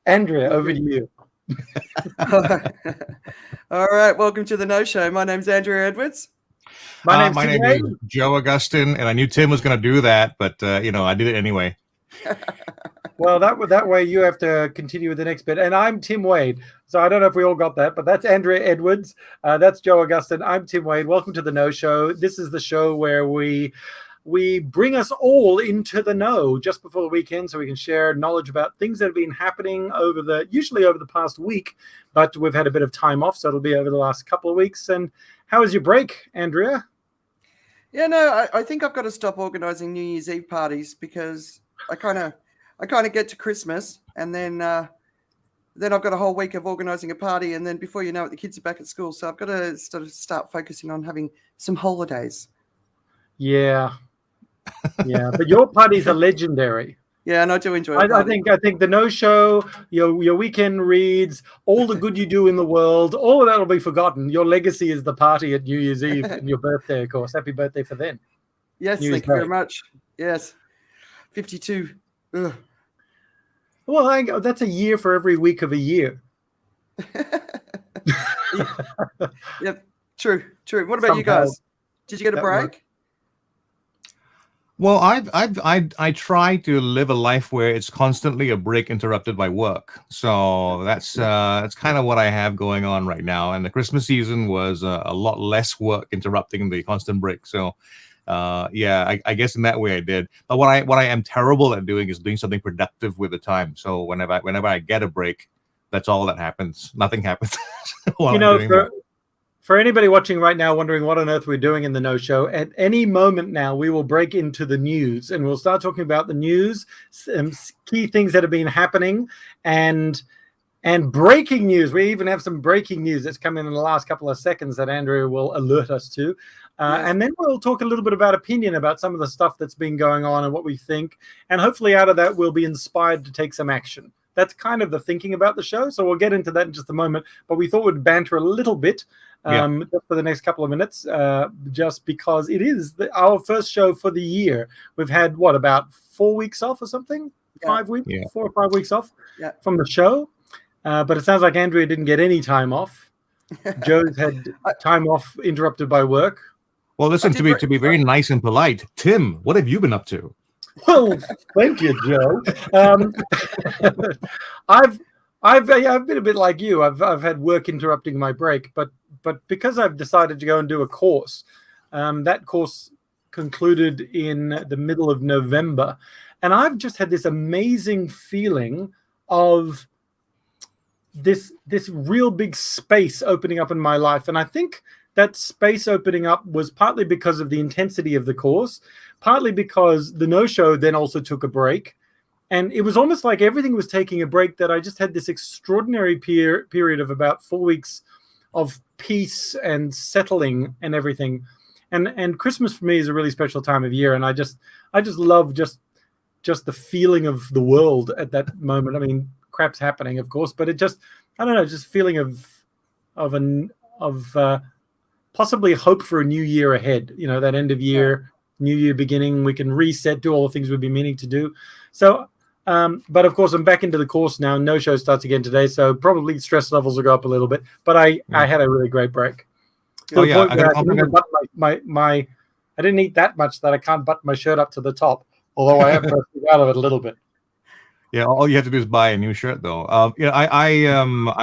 Andrea, over to you. All right, welcome to the No Show. My name's Andrea Edwards. My name is Joe Augustin, and I knew Tim was going to do that, but I did it anyway. Well, that way you have to continue with the next bit. And I'm Tim Wade. So I don't know if we all got that, but that's Andrea Edwards. That's Joe Augustin. I'm Tim Wade. Welcome to the No Show. This is the show where we bring us all into the know just before the weekend so we can share knowledge about things that have been happening usually over the past week, but we've had a bit of time off, so it'll be over the last couple of weeks. And how was your break, Andrea? Yeah, no, I think I've got to stop organizing New Year's Eve parties because I kind of get to Christmas and then I've got a whole week of organizing a party, and then before you know it, the kids are back at school. So I've got to start focusing on having some holidays. Yeah. Yeah, but your parties are legendary. Yeah, and I do enjoy it. I think the No Show, your weekend reads, all the good you do in the world, all of that will be forgotten. Your legacy is the party at New Year's Eve and your birthday, of course. Happy birthday for then. Yes, thank you very much. Yes, 52. Ugh. Well, that's a year for every week of a year. Yep, true. What about you guys? Did you get a break? Well, I try to live a life where it's constantly a break interrupted by work. So that's kind of what I have going on right now. And the Christmas season was a lot less work interrupting the constant break. So I guess in that way I did. But what I am terrible at doing is doing something productive with the time. So whenever I get a break, that's all that happens. Nothing happens. For anybody watching right now wondering what on earth we're doing in the No Show, at any moment now we will break into the news and we'll start talking about the news, some key things that have been happening, and breaking news. We even have some breaking news that's come in the last couple of seconds that Andrea will alert us to. And then we'll talk a little bit about opinion about some of the stuff that's been going on and what we think. And hopefully out of that we'll be inspired to take some action. That's kind of the thinking about the show. So we'll get into that in just a moment. But we thought we'd banter a little bit just for the next couple of minutes, just because it is our first show for the year. We've had, about 4 weeks off or something? 5 weeks? Yeah. 4 or 5 weeks off from the show. But it sounds like Andrea didn't get any time off. Joe's had time off interrupted by work. Well, listen, to be very nice and polite, Tim, what have you been up to? Well, thank you, Joe. I've been a bit like you. I've had work interrupting my break, but because I've decided to go and do a course, that course concluded in the middle of November, and I've just had this amazing feeling of this real big space opening up in my life, and I think that space opening up was partly because of the intensity of the course, partly because the No Show then also took a break. And it was almost like everything was taking a break, that I just had this extraordinary period of about 4 weeks of peace and settling and everything. And Christmas for me is a really special time of year. And I just love just the feeling of the world at that moment. I mean, crap's happening, of course, but it just, I don't know, just feeling of possibly hope for a new year ahead, that end of year, new year beginning, we can reset, do all the things we've been meaning to do. So, but of course I'm back into the course now. No Show starts again today, so probably stress levels will go up a little bit, but I had a really great break. I didn't eat that much that I can't button my shirt up to the top, although I have pressed out of it a little bit. Yeah, all you have to do is buy a new shirt, though. I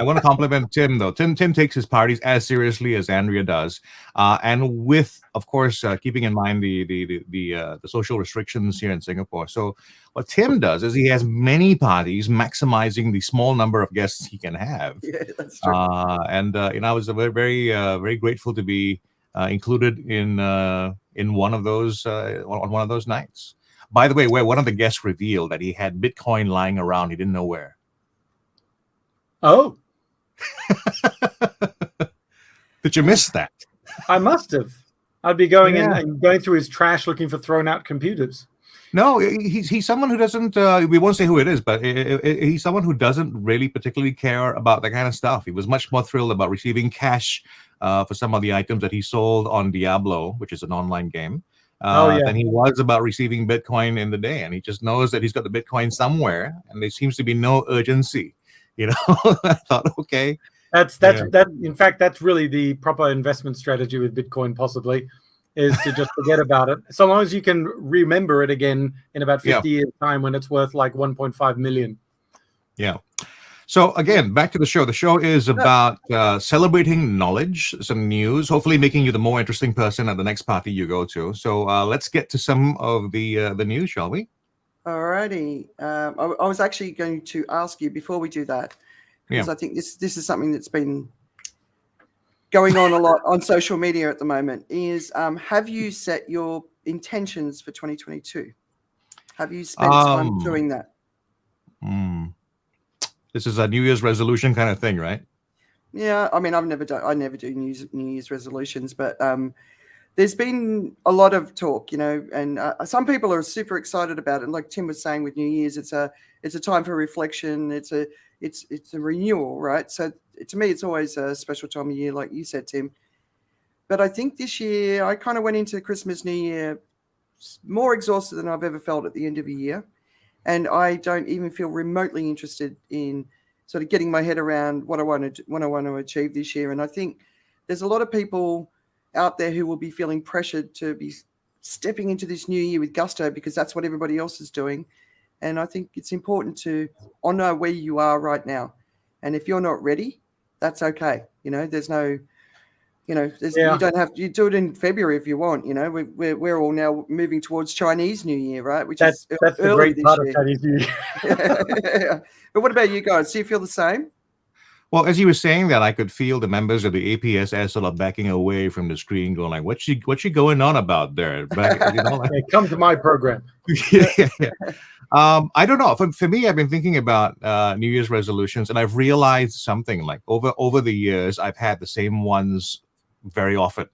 want to compliment Tim, though. Tim takes his parties as seriously as Andrea does, and with, of course, keeping in mind the social restrictions here in Singapore. So, what Tim does is he has many parties, maximizing the small number of guests he can have. Yeah, that's true. I was very grateful to be included in one of those on one of those nights. By the way, where one of the guests revealed that he had Bitcoin lying around, he didn't know where. Oh. Did you miss that? I must have. I'd be going in and going through his trash looking for thrown out computers. No, he's someone who doesn't, we won't say who it is, but he's someone who doesn't really particularly care about that kind of stuff. He was much more thrilled about receiving cash for some of the items that he sold on Diablo, which is an online game. than he was about receiving Bitcoin in the day. And he just knows that he's got the Bitcoin somewhere, and there seems to be no urgency. I thought, okay. In fact, that's really the proper investment strategy with Bitcoin, possibly, is to just forget about it. So long as you can remember it again in about 50 years' time when it's worth like 1.5 million. Yeah. So again, back to the show. The show is about celebrating knowledge, some news, hopefully making you the more interesting person at the next party you go to. So let's get to some of the news, shall we? Alrighty. I was actually going to ask you before we do that, because I think this is something that's been going on a lot on social media at the moment, is have you set your intentions for 2022? Have you spent time doing that? This is a New Year's resolution kind of thing, right? Yeah, I mean, I never do New Year's resolutions, but there's been a lot of talk, and some people are super excited about it. And like Tim was saying with New Year's, it's a time for reflection. It's a renewal, right? So to me, it's always a special time of year, like you said, Tim. But I think this year I kind of went into Christmas, New Year more exhausted than I've ever felt at the end of a year. And I don't even feel remotely interested in sort of getting my head around what I want to achieve this year. And I think there's a lot of people out there who will be feeling pressured to be stepping into this new year with gusto, because that's what everybody else is doing. And I think it's important to honor where you are right now. And if you're not ready, that's okay. There's no, you don't have to. You do it in February if you want. We're all now moving towards Chinese New Year, right? That's the great part of Chinese New Year. But what about you guys? Do you feel the same? Well, as you were saying that, I could feel the members of the APSS sort of backing away from the screen, going like, "What's she going on about there?" Come to my program. I don't know. For me, I've been thinking about New Year's resolutions, and I've realized something. Like over the years, I've had the same ones very often,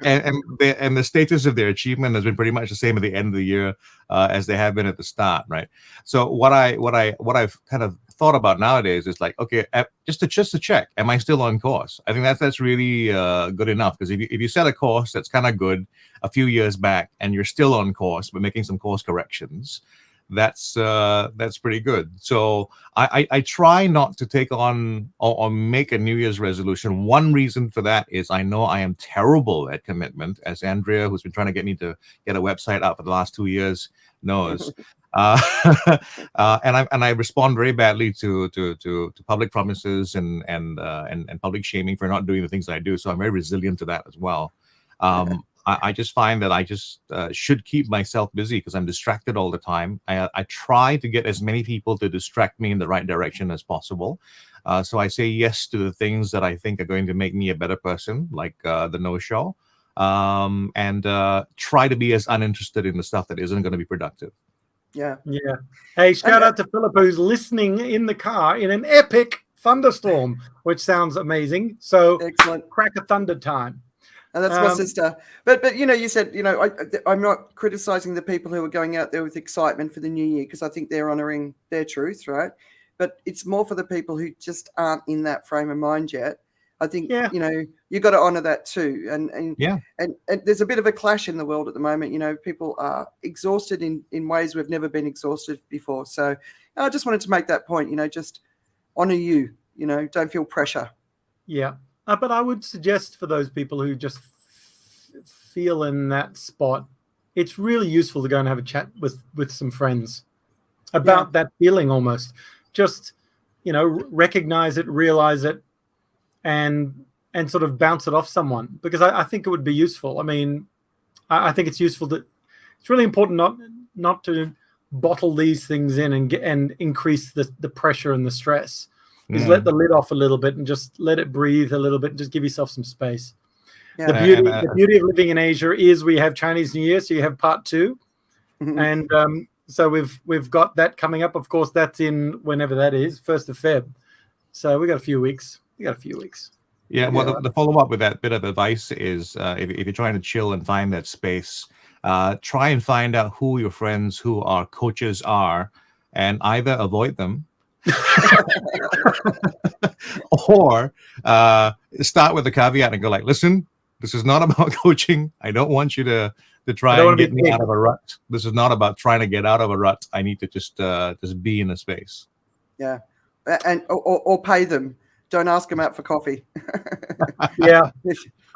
and the status of their achievement has been pretty much the same at the end of the year as they have been at the start, right? So what I've kind of thought about nowadays is like, okay, just to check, am I still on course? I think that's really good enough, because if you set a course that's kind of good a few years back and you're still on course but making some course corrections, that's pretty good. So I try not to take on or make a New Year's resolution. One reason for that is I know I am terrible at commitment, as Andrea, who's been trying to get me to get a website out for the last 2 years, knows. And I respond very badly to public promises and public shaming for not doing the things that I do. So I'm very resilient to that as well. I just find that I just should keep myself busy because I'm distracted all the time. I try to get as many people to distract me in the right direction as possible. So I say yes to the things that I think are going to make me a better person, like the No Show, and try to be as uninterested in the stuff that isn't going to be productive. Yeah. Hey, shout out to Philip, who's listening in the car in an epic thunderstorm, which sounds amazing. So excellent. Crack a thunder time. And that's my sister. But you said, I'm not criticizing the people who are going out there with excitement for the new year, because I think they're honoring their truth, right? But it's more for the people who just aren't in that frame of mind yet. I think, you got to honor that too. And there's a bit of a clash in the world at the moment. People are exhausted in ways we've never been exhausted before. So I just wanted to make that point, just honor you, don't feel pressure. Yeah. But I would suggest for those people who just feel in that spot, it's really useful to go and have a chat with some friends about that feeling almost. Just, recognize it, realize it, and sort of bounce it off someone, because I think it would be useful. I mean, I think it's useful it's really important not to bottle these things in and increase the pressure and the stress. Just let the lid off a little bit and just let it breathe a little bit and just give yourself some space. Yeah. The beauty of living in Asia is we have Chinese New Year, so you have part 2. Mm-hmm. And so we've got that coming up. Of course, that's in whenever that is, 1st of Feb. So we got a few weeks. Yeah, well, the follow-up with that bit of advice is if you're trying to chill and find that space, try and find out who your friends who are coaches are, and either avoid them or start with a caveat and go like, listen, This is not about coaching. I don't want you to try and get me out of a rut. This is not about trying to get out of a rut. I need to just be in a space. Yeah, and or pay them. Don't ask them out for coffee. Yeah.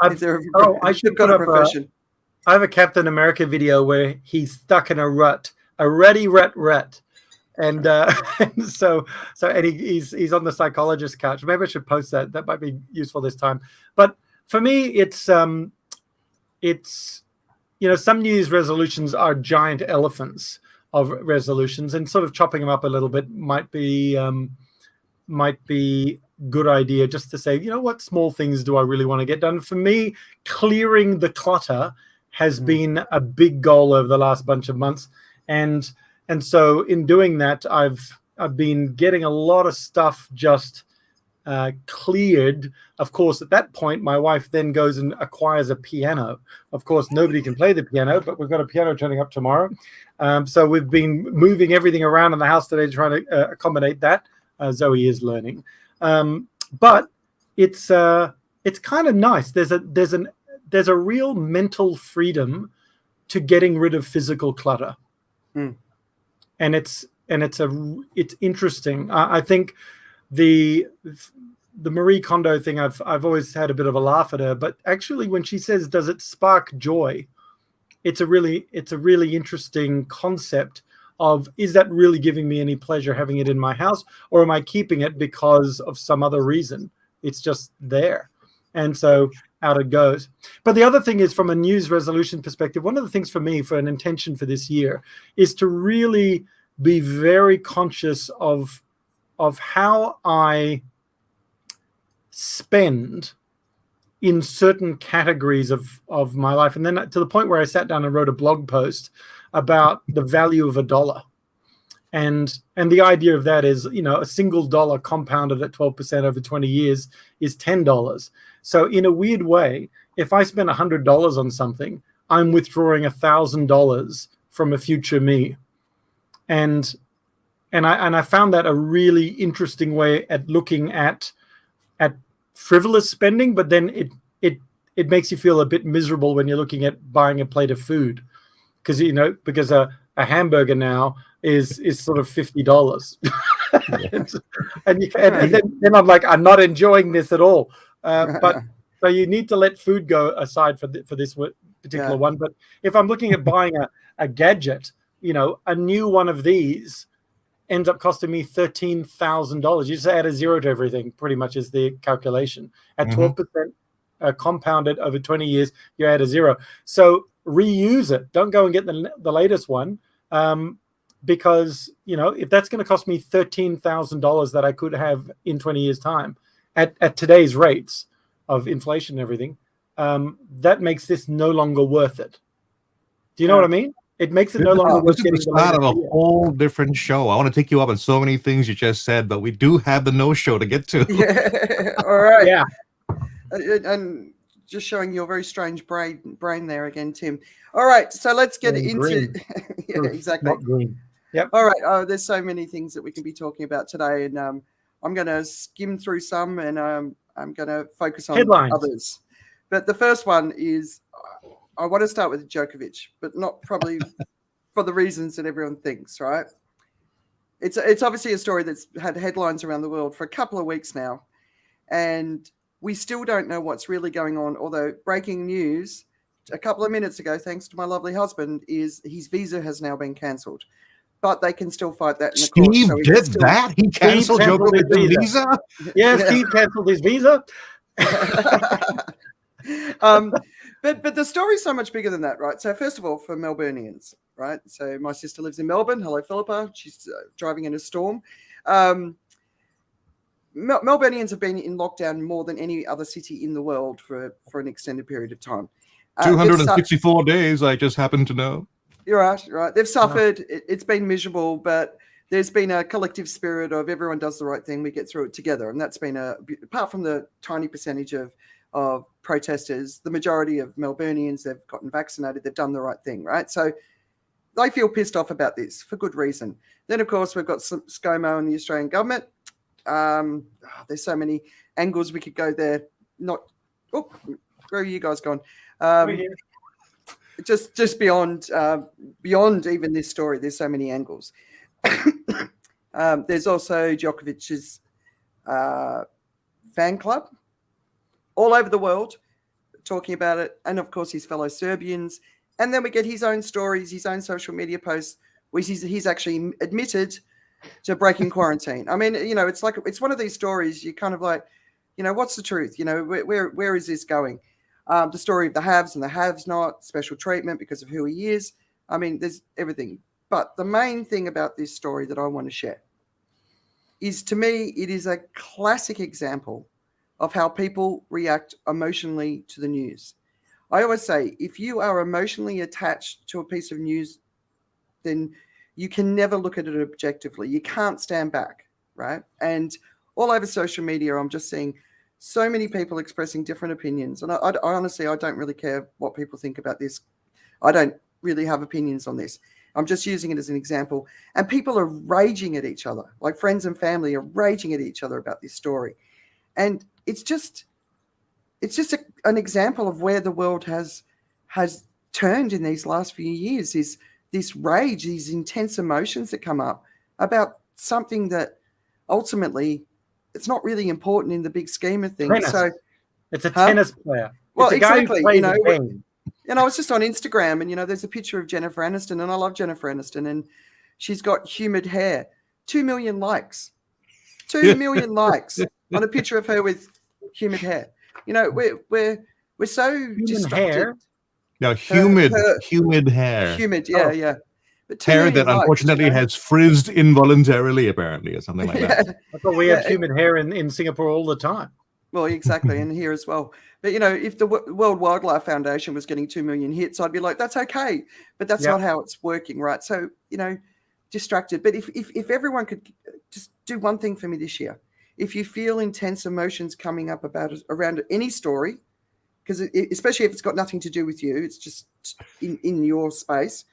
I should got a profession. I have a Captain America video where he's stuck in a rut, a rutty rut. And so he's on the psychologist couch. Maybe I should post that. That might be useful this time. But for me, it's some New Year's resolutions are giant elephants of resolutions, and sort of chopping them up a little bit might be good idea, just to say, what small things do I really want to get done? For me, clearing the clutter has been a big goal over the last bunch of months, and so in doing that, I've been getting a lot of stuff just cleared. Of course, at that point, my wife then goes and acquires a piano. Of course, nobody can play the piano, but we've got a piano turning up tomorrow. So we've been moving everything around in the house today, trying to accommodate that. Zoe is learning, but it's kind of nice. There's a real mental freedom to getting rid of physical clutter. And it's interesting. I think the Marie Kondo thing, I've always had a bit of a laugh at her, but actually when she says, does it spark joy? It's a really interesting concept of, is that really giving me any pleasure having it in my house, or am I keeping it because of some other reason? It's just there. And so out it goes. But the other thing is, from a New Year's resolution perspective, one of the things for me, for an intention for this year, is to really be very conscious of how I spend in certain categories of my life. And then to the point where I sat down and wrote a blog post about the value of $1. And the idea of that is, a single dollar compounded at 12% over 20 years is $10. So in a weird way, if I spend $100 on something, I'm withdrawing $1,000 from a future me. And I found that a really interesting way at looking at frivolous spending, but then it makes you feel a bit miserable when you're looking at buying a plate of food, because a hamburger now is sort of $50. and then I'm like, I'm not enjoying this at all. But so you need to let food go aside for this particular one. But if I'm looking at buying a gadget, a new one of these ends up costing me $13,000. You just add a zero to everything, pretty much is the calculation. At 12% compounded over 20 years, you add a zero. So reuse it. Don't go and get the latest one, because if that's going to cost me $13,000 that I could have in 20 years' time at today's rates of inflation and everything, that makes this no longer worth it. Do you know what I mean? It makes it no longer worth getting the start of a whole different show. I want to take you up on so many things you just said, but we do have the no show to get to. Yeah. All right. Yeah. And just showing your very strange brain there again, Tim. All right, so let's get into yeah, exactly. Not green. Yep. All right. There's so many things that we can be talking about today, and I'm going to skim through some, and I'm going to focus on headlines. Others. But the first one is, I want to start with Djokovic, but not probably for the reasons that everyone thinks, right? It's obviously a story that's had headlines around the world for a couple of weeks now, and we still don't know what's really going on, although breaking news a couple of minutes ago, thanks to my lovely husband, is his visa has now been cancelled. But they can still fight that in the court. Steve did that? He cancelled Djokovic's visa? Yeah, Steve cancelled his visa. But the story's so much bigger than that, right? So first of all, for Melburnians, right? So my sister lives in Melbourne. Hello, Philippa. She's driving in a storm. Melburnians have been in lockdown more than any other city in the world for an extended period of time. 264 days, I just happen to know. You're right. They've suffered. It's been miserable, but there's been a collective spirit of everyone does the right thing. We get through it together. And that's been apart from the tiny percentage of protesters, the majority of Melburnians, they've gotten vaccinated. They've done the right thing, right? So they feel pissed off about this for good reason. Then, of course, we've got some ScoMo and the Australian government. There's so many angles we could go there. Where are you guys gone? We're here. Just beyond even this story, there's so many angles. There's also Djokovic's fan club all over the world talking about it, and of course his fellow Serbians. And then we get his own stories, his own social media posts, where he's actually admitted to breaking quarantine. I mean, it's one of these stories. You kind of like, what's the truth? Where is this going? The story of the haves and the have-not, special treatment because of who he is. I mean, there's everything. But the main thing about this story that I want to share is, to me, it is a classic example of how people react emotionally to the news. I always say, if you are emotionally attached to a piece of news, then you can never look at it objectively. You can't stand back, right? And all over social media, I'm just seeing so many people expressing different opinions. And I honestly, I don't really care what people think about this. I don't really have opinions on this. I'm just using it as an example. And people are raging at each other. Like friends and family are raging at each other about this story. And it's just an example of where the world has turned in these last few years, is this rage, these intense emotions that come up about something that ultimately it's not really important in the big scheme of things. Tennis. So it's a tennis player. Well, it's a guy exactly. who plays the game. And I was just on Instagram, and there's a picture of Jennifer Aniston, and I love Jennifer Aniston, and she's got humid hair. 2 million likes. 2 million likes on a picture of her with humid hair. We're so distracted. Hair? No, humid hair. Humid, yeah. But hair that unfortunately has frizzed involuntarily, apparently, or something like that. I thought we have humid hair in Singapore all the time. Well, exactly, and here as well. But, if the World Wildlife Foundation was getting 2 million hits, I'd be like, that's okay. But that's not how it's working, right? So, distracted. But if everyone could just do one thing for me this year, if you feel intense emotions coming up around any story, because especially if it's got nothing to do with you, it's just in your space,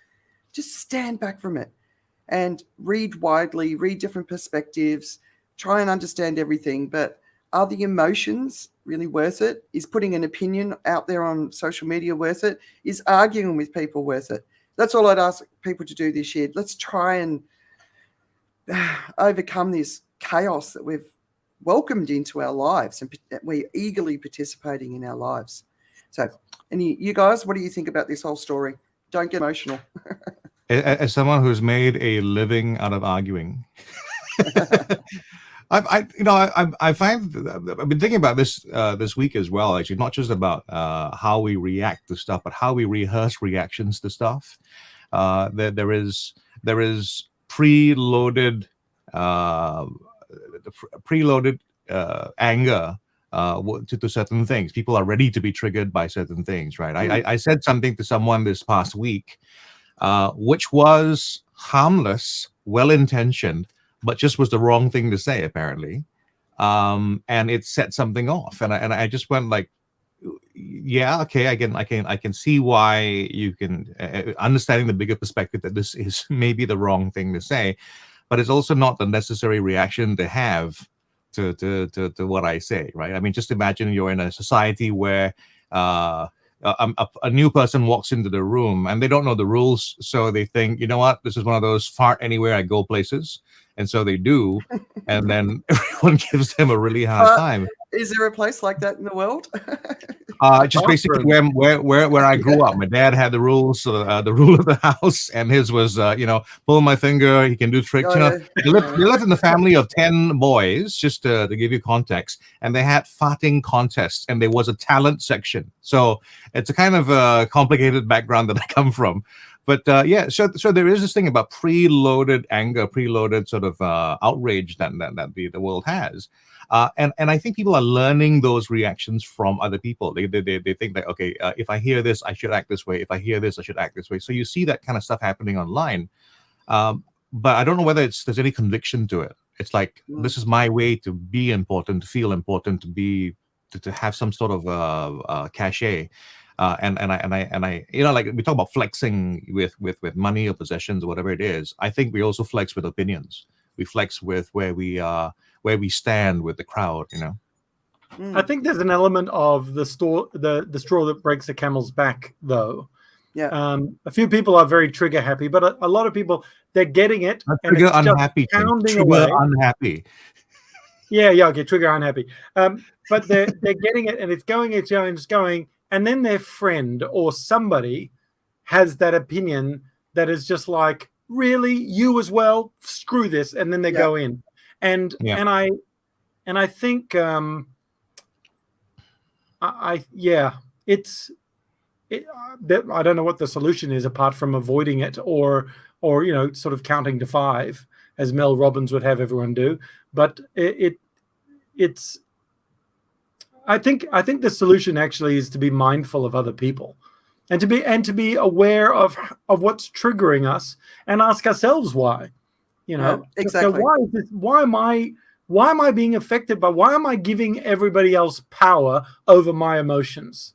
just stand back from it and read widely, read different perspectives, try and understand everything. But are the emotions really worth it? Is putting an opinion out there on social media worth it? Is arguing with people worth it? That's all I'd ask people to do this year. Let's try and overcome this chaos that we've welcomed into our lives, and we're eagerly participating in our lives. So, and you guys, what do you think about this whole story? Don't get emotional. As someone who's made a living out of arguing, I find I've been thinking about this this week as well. Actually, not just about how we react to stuff, but how we rehearse reactions to stuff. There is preloaded anger to certain things. People are ready to be triggered by certain things, right? I said something to someone this past week, which was harmless, well-intentioned, but just was the wrong thing to say, apparently. And it set something off. And I just went like, yeah, okay, I can see why you can, understanding the bigger perspective that this is maybe the wrong thing to say, but it's also not the necessary reaction to have to what I say, right? I mean, just imagine you're in a society where a new person walks into the room and they don't know the rules, so they think, you know what, this is one of those fart anywhere I go places, and so they do, and then everyone gives them a really hard time. Is there a place like that in the world? Just basically where I grew up. My dad had the rules, the rule of the house, and his was, pull my finger, he can do tricks. They lived in the family of 10 boys, just to give you context, and they had farting contests, and there was a talent section. So it's a kind of complicated background that I come from. But so there is this thing about preloaded anger, preloaded sort of outrage that the world has. And I think people are learning those reactions from other people. They think that, okay, if I hear this, I should act this way. If I hear this, I should act this way. So you see that kind of stuff happening online. But I don't know whether there's any conviction to it. It's like, this is my way to be important, to feel important, to have some sort of cachet. And I like we talk about flexing with money or possessions or whatever it is. I think we also flex with opinions. We flex with where we stand with the crowd, I think there's an element of the straw that breaks the camel's back, though. Yeah. A few people are very trigger happy, but a lot of people, they're getting it and Trigger it's unhappy. just pounding Trigger away. unhappy. Yeah, okay, trigger unhappy. But they're getting it and it's going, and then their friend or somebody has that opinion that is just like, really, you as well? Screw this, and then they go in, and I think I don't know what the solution is apart from avoiding it or sort of counting to 5 as Mel Robbins would have everyone do. But it's I think the solution actually is to be mindful of other people and to be aware of what's triggering us and ask ourselves why. Exactly. So why am I being affected by, why am I giving everybody else power over my emotions?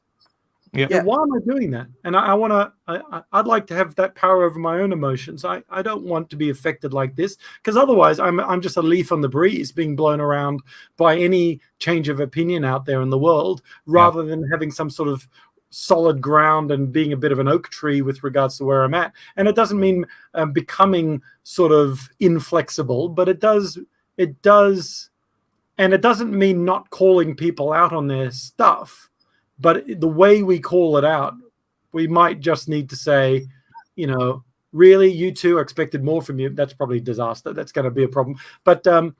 Yeah. Why am I doing that? And I'd like to have that power over my own emotions. I don't want to be affected like this, because otherwise I'm just a leaf on the breeze being blown around by any change of opinion out there in the world, rather than having some sort of solid ground and being a bit of an oak tree with regards to where I'm at. And it doesn't mean becoming sort of inflexible, but it does, and it doesn't mean not calling people out on their stuff. But the way we call it out, we might just need to say, really, you two expected more from you. That's probably a disaster. That's going to be a problem. But there's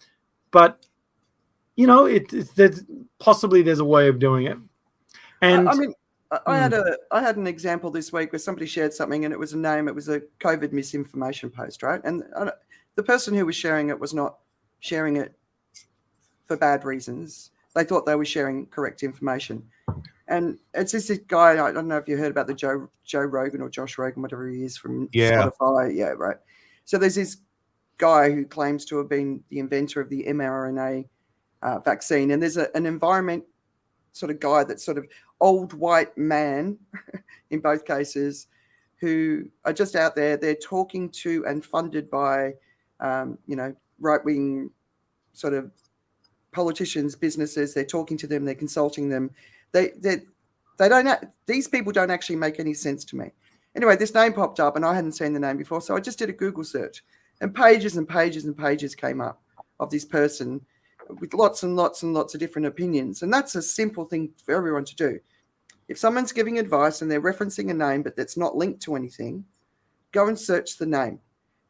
a way of doing it. And I mean, I had an example this week where somebody shared something, and it was a COVID misinformation post, right? And the person who was sharing it was not sharing it for bad reasons. They thought they were sharing correct information. And it's this guy, I don't know if you heard about the Joe Rogan or Josh Rogan, whatever he is, from Spotify. Yeah, right. So there's this guy who claims to have been the inventor of the mRNA vaccine. And there's an environment sort of guy, that's sort of old white man in both cases, who are just out there. They're talking to and funded by, right-wing sort of politicians, businesses. They're talking to them. They're consulting them. These people don't actually make any sense to me. Anyway, this name popped up and I hadn't seen the name before. So I just did a Google search, and pages and pages and pages came up of this person with lots and lots and lots of different opinions. And that's a simple thing for everyone to do. If someone's giving advice and they're referencing a name, but that's not linked to anything, go and search the name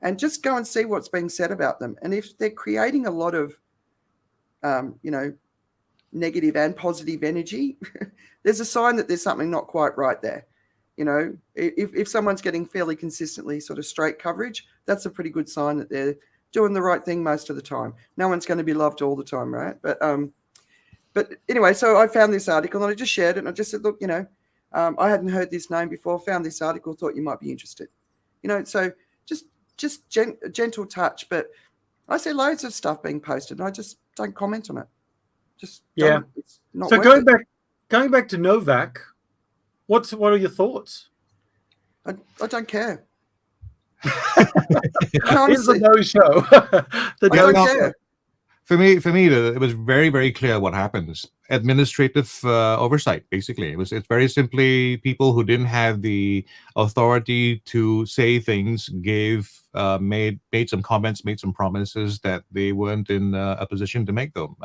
and just go and see what's being said about them. And if they're creating a lot of, negative and positive energy, there's a sign that there's something not quite right there. If someone's getting fairly consistently sort of straight coverage, that's a pretty good sign that they're doing the right thing most of the time. No one's going to be loved all the time, right? But anyway, so I found this article and I just shared it, and I just said, look, I hadn't heard this name before, found this article, thought you might be interested. So just gentle touch. But I see loads of stuff being posted and I just don't comment on it. It's not so worth it. going back to Novak, what are your thoughts? I don't care. It's a no-show. I don't care. For me, it was very, very clear what happened. Administrative oversight, basically. It's very simply people who didn't have the authority to say things made some comments, made some promises that they weren't in a position to make them.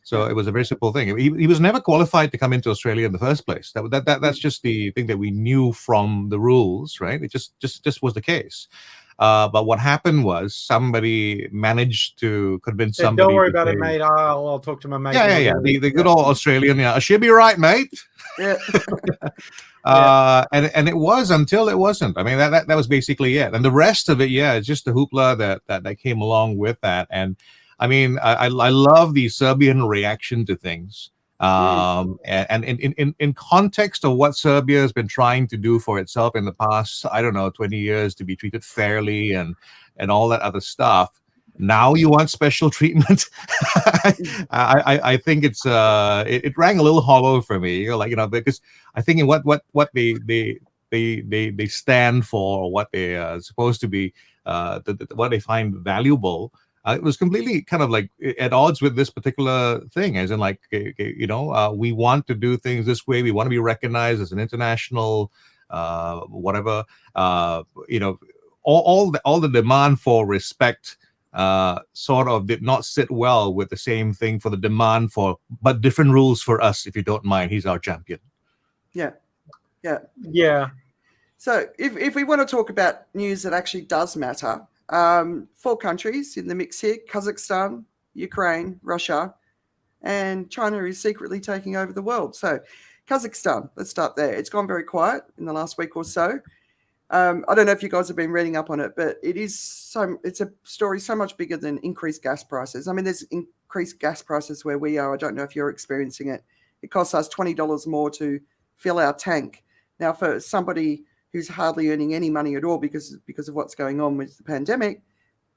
So it was a very simple thing. He was never qualified to come into Australia in the first place. That's just the thing that we knew from the rules, right? It just was the case. But what happened was somebody managed to convince somebody. Don't worry about it, mate. I'll talk to my mate. Yeah. The good old Australian. She'll be right, mate. Yeah. And it was until it wasn't. I mean, that was basically it. And the rest of it, it's just the hoopla that came along with that. And I mean, I love the Serbian reaction to things. And in context of what Serbia has been trying to do for itself in the past, 20 years, to be treated fairly and all that other stuff. Now you want special treatment. I think it rang a little hollow for me, because I think in what they stand for, or what they are supposed to be, what they find valuable. It was completely kind of like at odds with this particular thing, as in like, we want to do things this way. We want to be recognized as an international, whatever, all the demand for respect sort of did not sit well with the same thing for the demand for, but different rules for us, if you don't mind. He's our champion. Yeah. Yeah. So if we want to talk about news that actually does matter, 4 countries in the mix here: Kazakhstan, Ukraine, Russia, and China is secretly taking over the world. So Kazakhstan, let's start there. It's gone very quiet in the last week or so. I don't know if you guys have been reading up on it, but it's a story so much bigger than increased gas prices. I mean, there's increased gas prices where we are. I don't know if you're experiencing it. It costs us $20 more to fill our tank. Now, for somebody who's hardly earning any money at all because of what's going on with the pandemic,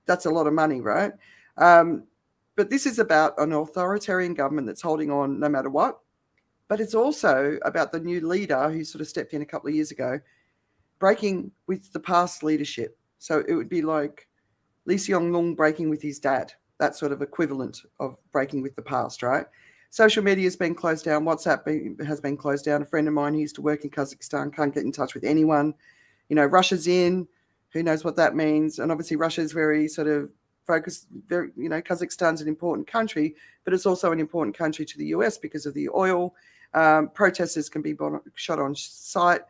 that's a lot of money, right? But this is about an authoritarian government that's holding on no matter what. But it's also about the new leader who sort of stepped in a couple of years ago, breaking with the past leadership. So it would be like Lee Hsien-loong breaking with his dad, that sort of equivalent of breaking with the past, right? Social media has been closed down. WhatsApp has been closed down. A friend of mine who used to work in Kazakhstan can't get in touch with anyone. Russia's in. Who knows what that means? And obviously Russia is very sort of focused. Kazakhstan's an important country, but it's also an important country to the US because of the oil. Protesters can be shot on sight.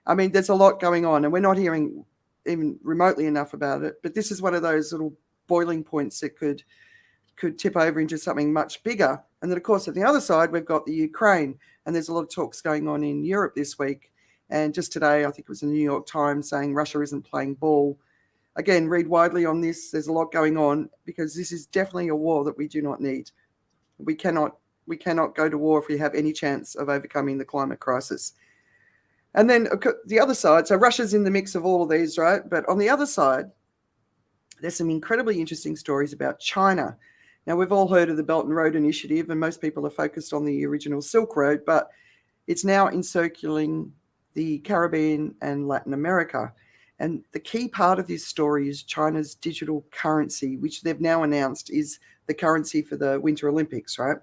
I mean, there's a lot going on, and we're not hearing even remotely enough about it. But this is one of those little boiling points that could tip over into something much bigger. And then, of course, on the other side, we've got the Ukraine, and there's a lot of talks going on in Europe this week. And just today, I think it was in the New York Times saying Russia isn't playing ball. Again, read widely on this. There's a lot going on because this is definitely a war that we do not need. We cannot go to war if we have any chance of overcoming the climate crisis. And then the other side, so Russia's in the mix of all of these, right? But on the other side, there's some incredibly interesting stories about China. Now, we've all heard of the Belt and Road Initiative, and most people are focused on the original Silk Road, but it's now encircling the Caribbean and Latin America. And the key part of this story is China's digital currency, which they've now announced is the currency for the Winter Olympics, right?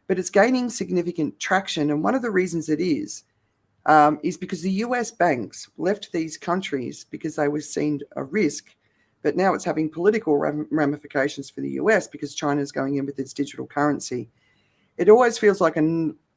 But it's gaining significant traction. And one of the reasons it is because the US banks left these countries because they were seen a risk. But now it's having political ramifications for the US because China's going in with its digital currency. It always feels like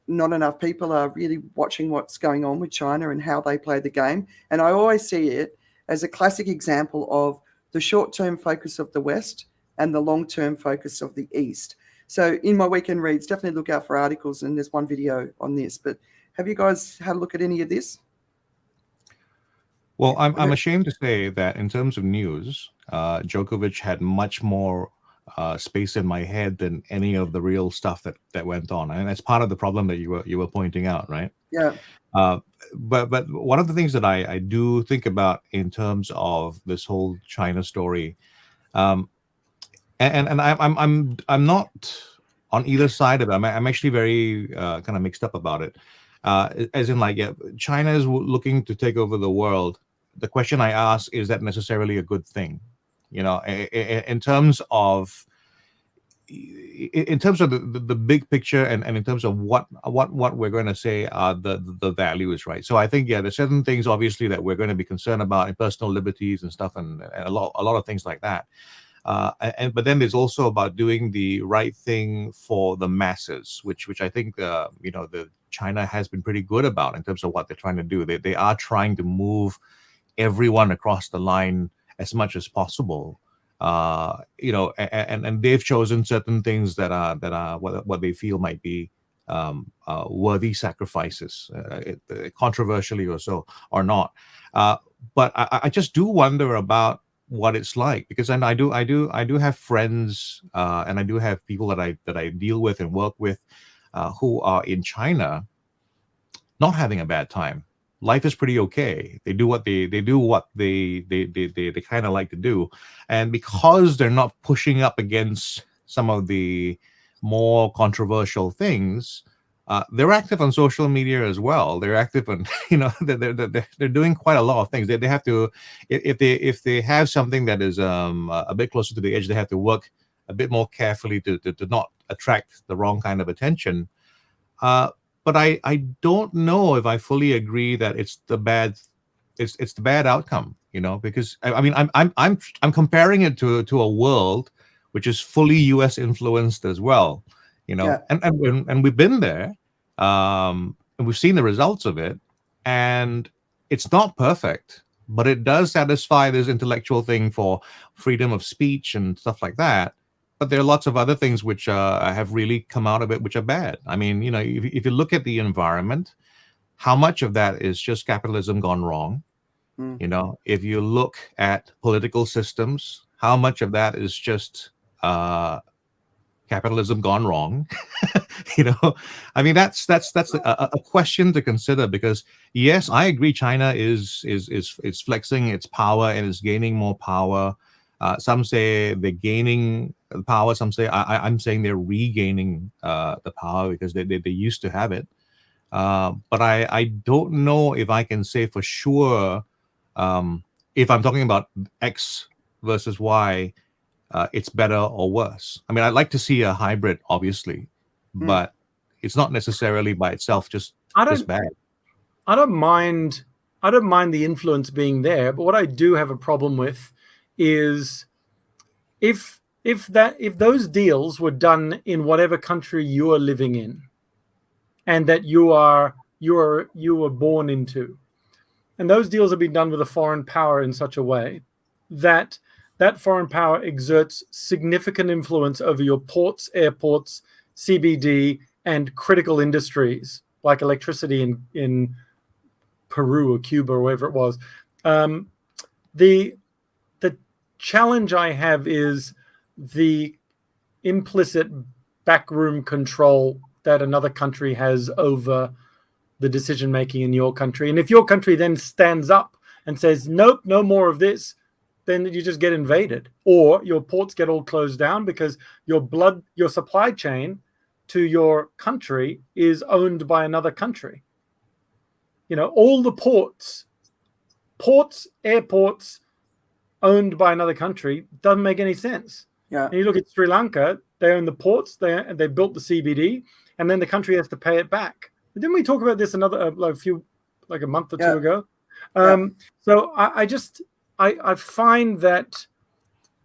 not enough people are really watching what's going on with China and how they play the game. And I always see it as a classic example of the short-term focus of the West and the long-term focus of the East. So in my weekend reads, definitely look out for articles, and there's one video on this. But have you guys had a look at any of this? Well, I'm ashamed to say that in terms of news, Djokovic had much more space in my head than any of the real stuff that went on, and that's part of the problem that you were pointing out, right? Yeah. But one of the things that I do think about in terms of this whole China story, and I'm not on either side of it. I'm actually very kind of mixed up about it. As in, like, yeah, China is looking to take over the world. The question I ask, is that necessarily a good thing? In terms of the big picture and in terms of what we're going to say are the values, right? So I think, yeah, there's certain things obviously that we're going to be concerned about in personal liberties and stuff, and a lot of things like that. But then there's also about doing the right thing for the masses, which I think the China has been pretty good about in terms of what they're trying to do. They are trying to move everyone across the line as much as possible, and they've chosen certain things that are what they feel might be worthy sacrifices, controversially or so or not. But I just do wonder about what it's like, because I do have friends and I do have people that I deal with and work with who are in China not having a bad time. Life is pretty okay. They do what they kind of like to do, and because they're not pushing up against some of the more controversial things, they're active on social media as well. They're active on, they're doing quite a lot of things. They have to, if they have something that is a bit closer to the edge, they have to work a bit more carefully to not attract the wrong kind of attention. But I don't know if I fully agree that it's the bad outcome, because I mean I'm comparing it to a world which is fully US influenced as well, Yeah. and we've been there, and we've seen the results of it, and it's not perfect, but it does satisfy this intellectual thing for freedom of speech and stuff like that. But there are lots of other things which have really come out of it which are bad. I mean, if you look at the environment, how much of that is just capitalism gone wrong? If you look at political systems, how much of that is just capitalism gone wrong? I mean, that's a question to consider, because yes, I agree, China is flexing its power and is gaining more power. Some say they're gaining the power. Some say I'm saying they're regaining the power because they used to have it. But I don't know if I can say for sure, if I'm talking about X versus Y, it's better or worse. I mean, I'd like to see a hybrid, obviously, but it's not necessarily by itself just bad. I don't mind the influence being there, but what I do have a problem with is if those deals were done in whatever country you are living in, and that you were born into, and those deals have been done with a foreign power in such a way that that foreign power exerts significant influence over your ports, airports, CBD, and critical industries like electricity in Peru or Cuba or wherever it was. The challenge I have is the implicit backroom control that another country has over the decision making in your country. And if your country then stands up and says, nope, no more of this, then you just get invaded, or your ports get all closed down because your supply chain to your country is owned by another country. All the ports, airports owned by another country doesn't make any sense. Yeah. And you look at Sri Lanka, they own the ports there, and they built the CBD, and then the country has to pay it back. Didn't we talk about this another like a month or two ago? So I find that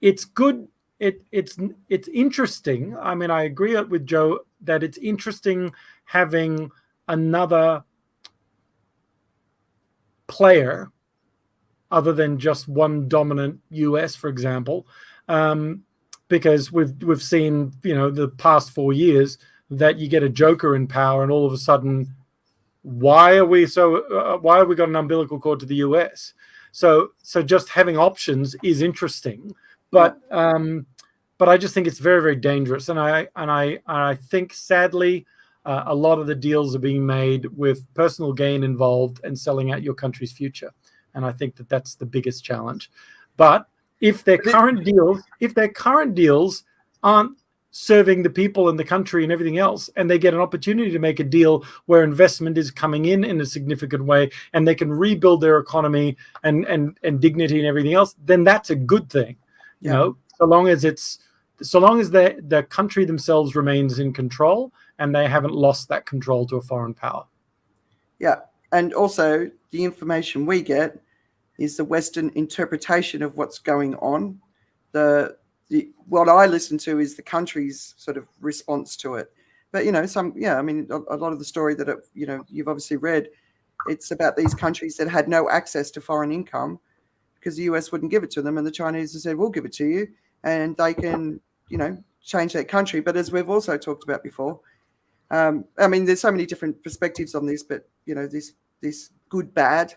it's good. It's interesting. I mean, I agree with Joe that it's interesting having another player other than just one dominant US, for example, because we've seen the past 4 years that you get a joker in power, and all of a sudden, why have we got an umbilical cord to the US? So just having options is interesting, but I just think it's very, very dangerous, and I think sadly a lot of the deals are being made with personal gain involved and selling out your country's future, and I think that that's the biggest challenge. But if their current deals aren't serving the people and the country and everything else, and they get an opportunity to make a deal where investment is coming in a significant way, and they can rebuild their economy and dignity and everything else, then that's a good thing. So long as the country themselves remains in control and they haven't lost that control to a foreign power. Yeah, and also the information we get is the Western interpretation of what's going on. What I listen to is the country's sort of response to it. But, a lot of the story that, you've obviously read, it's about these countries that had no access to foreign income because the US wouldn't give it to them. And the Chinese have said, we'll give it to you. And they can, change their country. But as we've also talked about before, there's so many different perspectives on this, but, this good, bad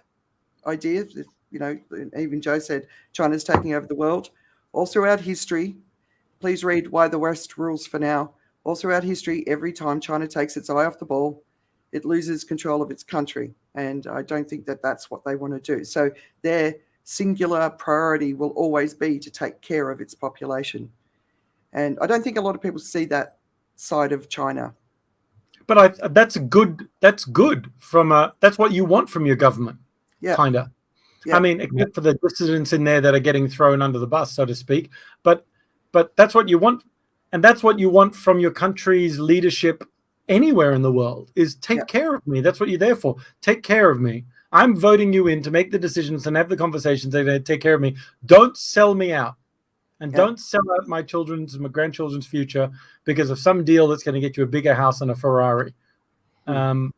idea, even Joe said China's taking over the world. All throughout history, please read Why the West Rules for Now. All throughout history, every time China takes its eye off the ball, it loses control of its country. And I don't think that that's what they want to do. So their singular priority will always be to take care of its population. And I don't think a lot of people see that side of China. But that's good. That's good that's what you want from your government, Yeah. kind of. Yeah. I mean, except for the dissidents in there that are getting thrown under the bus, so to speak. But that's what you want, and that's what you want from your country's leadership anywhere in the world, is take care of me. That's what you're there for. Take care of me. I'm voting you in to make the decisions and have the conversations and take care of me. Don't sell me out. And don't sell out my children's and my grandchildren's future because of some deal that's going to get you a bigger house and a Ferrari. And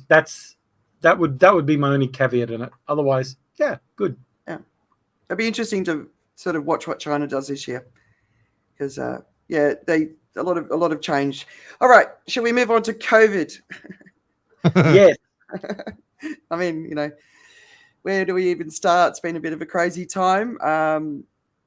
that would be my only caveat in it. Otherwise, yeah, good. Yeah, it'd be interesting to sort of watch what China does this year, because a lot of change. All right, shall we move on to COVID? Yes. I mean, where do we even start? It's been a bit of a crazy time.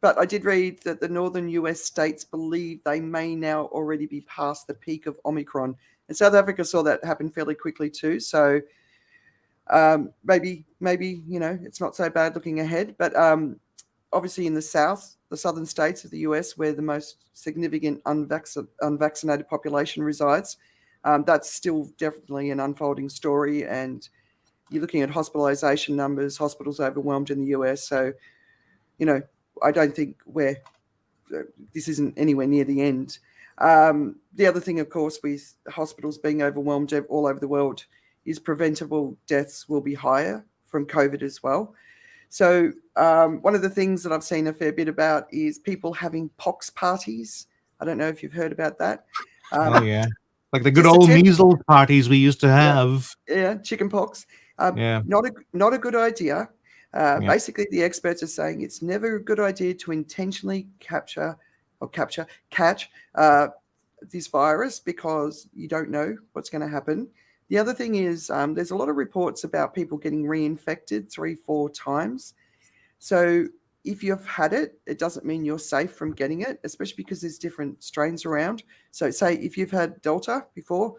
But I did read that the northern US states believe they may now already be past the peak of Omicron. And South Africa saw that happen fairly quickly too. So maybe it's not so bad looking ahead. But obviously in the southern states of the US, where the most significant unvaccinated population resides, that's still definitely an unfolding story. And you're looking at hospitalization numbers, hospitals overwhelmed in the US. So, I don't think this isn't anywhere near the end. The other thing, of course, with hospitals being overwhelmed all over the world is preventable deaths will be higher from COVID as well. So one of the things that I've seen a fair bit about is people having pox parties. I don't know if you've heard about that. Oh, yeah. Like the good old measles parties we used to have. Yeah, chicken pox. Not a good idea. Basically, the experts are saying it's never a good idea to intentionally catch this virus, because you don't know what's going to happen. The other thing is there's a lot of reports about people getting reinfected 3-4 times. So if you've had it, it doesn't mean you're safe from getting it, especially because there's different strains around. So say if you've had Delta before,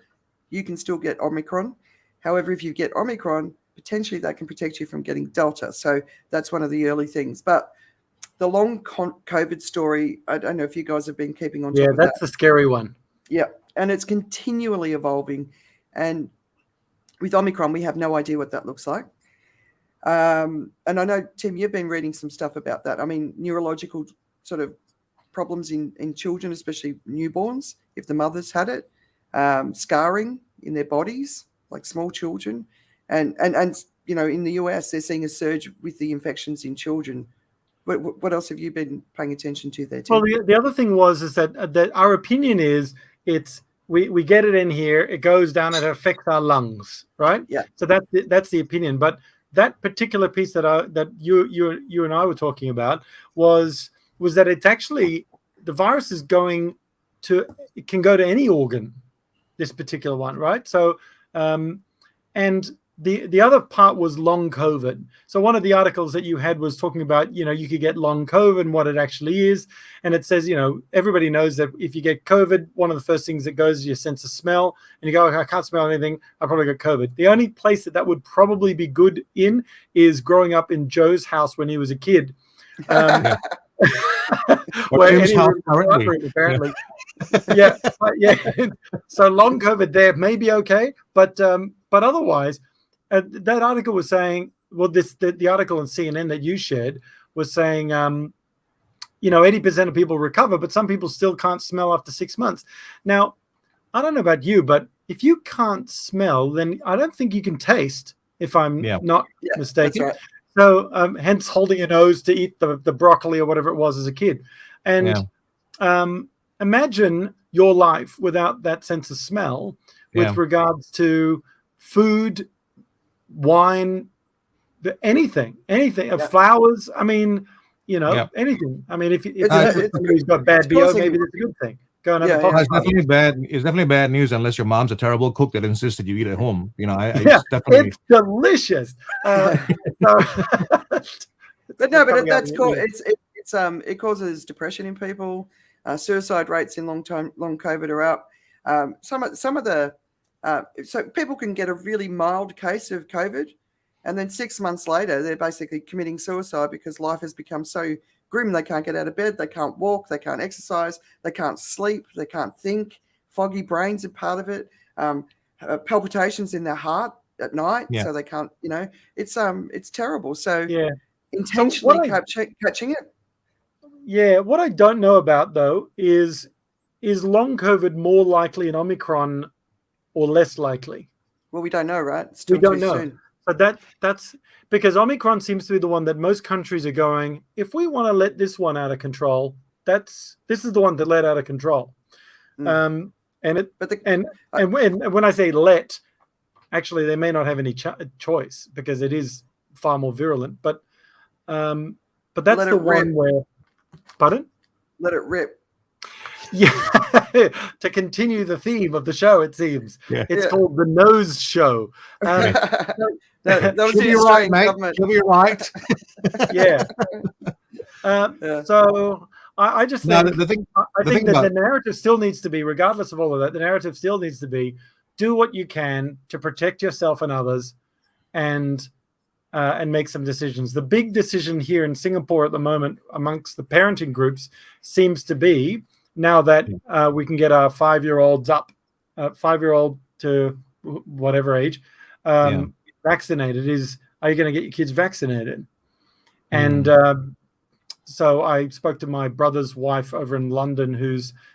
you can still get Omicron. However, if you get Omicron, potentially that can protect you from getting Delta. So that's one of the early things. But the long COVID story, I don't know if you guys have been keeping on top of that. Yeah, that's the scary one. Yeah, and it's continually evolving. And with Omicron, we have no idea what that looks like. And I know, Tim, you've been reading some stuff about that. I mean, neurological sort of problems in children, especially newborns, if the mother's had it, scarring in their bodies, like small children. And in the US, they're seeing a surge with the infections in children. What else have you been paying attention to there, Tim? Well, the other thing is that our opinion is we get it in here, it goes down, it affects our lungs, right? Yeah. So that's the opinion. But that particular piece that you and I were talking about was that it's actually the virus is it can go to any organ, this particular one, right? So and the other part was long COVID. So one of the articles that you had was talking about, you could get long COVID and what it actually is. And it says, everybody knows that if you get COVID, one of the first things that goes is your sense of smell. And you go, I can't smell anything, I probably got COVID. The only place that would probably be good in is growing up in Joe's house when he was a kid. Where apparently. Yeah. So long COVID there may be okay, but otherwise, that article was saying, the article on CNN that you shared was saying, 80% of people recover, but some people still can't smell after 6 months. Now, I don't know about you, but if you can't smell, then I don't think you can taste, if I'm not mistaken. That's right. So hence holding your nose to eat the broccoli or whatever it was as a kid. And imagine your life without that sense of smell with regards to food, wine, anything, flowers. I mean, anything. I mean, if somebody's got bad BO, maybe that's a good thing. Go and have a it's definitely bad news unless your mom's a terrible cook that insists that you eat at home. It's delicious. But that's cool. It causes depression in people. Suicide rates in long COVID are up. Some of the so people can get a really mild case of COVID, and then 6 months later they're basically committing suicide because life has become so grim. They can't get out of bed, they can't walk, they can't exercise, they can't sleep, they can't think. Foggy brains are part of it. palpitations in their heart at night, Yeah. so they can't. It's terrible. So Yeah. intentionally what catching it. Yeah, what I don't know about though is long COVID more likely in Omicron or less likely? Well, we don't know, right? It's We still don't too know. soon. But that's because Omicron seems to be the one that most countries are going, if we want to let this one out of control, this is the one that let out of control. Mm. And when I say let, actually they may not have any choice because it is far more virulent. But that's the one where, pardon? Let it rip. Yeah, to continue the theme of the show, it seems. Yeah. It's called the Nose Show. That was She'll the be Australian right, government. She'll be right. Yeah. So I just think, I think that the narrative still needs to be, regardless of all of that, the narrative still needs to be, do what you can to protect yourself and others, and make some decisions. The big decision here in Singapore at the moment amongst the parenting groups seems to be, now that we can get our 5-year-olds up, 5-year-old to whatever age, vaccinated, is, are you going to get your kids vaccinated? And so I spoke to my brother's wife over in London,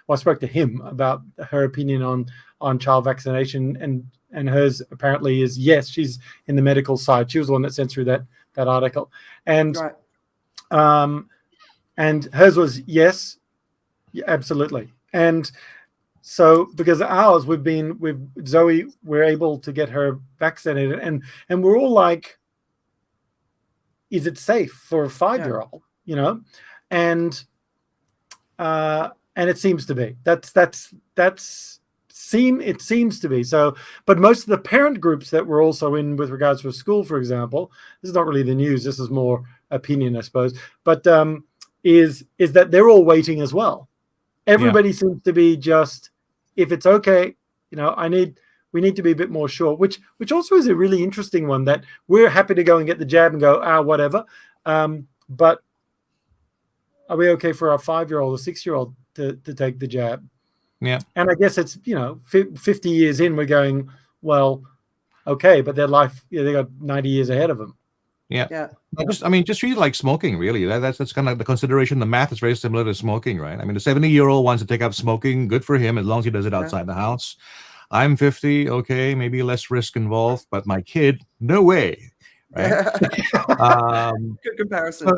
I spoke to him about her opinion on child vaccination, and hers apparently is yes. She's in the medical side. She was the one that sent through that article, and and hers was yes, absolutely. And so because ours, with Zoe, we're able to get her vaccinated, and we're all like, is it safe for a 5-year-old? And it seems to be. It seems to be so. But most of the parent groups that we're also in with regards to a school, for example, this is not really the news. This is more opinion, I suppose. But is that they're all waiting as well. Everybody seems to be just, if it's okay, we need to be a bit more sure. Which also is a really interesting one, that we're happy to go and get the jab and go, whatever. But are we okay for our 5-year-old or 6-year-old to take the jab? Yeah. And I guess it's, 50 years in, we're going, well, okay, but their life, they got 90 years ahead of them. Yeah. Just treat it like smoking, really. That's kind of the consideration. The math is very similar to smoking, right? I mean, the 70-year-old wants to take up smoking. Good for him, as long as he does it outside the house. I'm 50, okay, maybe less risk involved, but my kid, no way, right? Good comparison.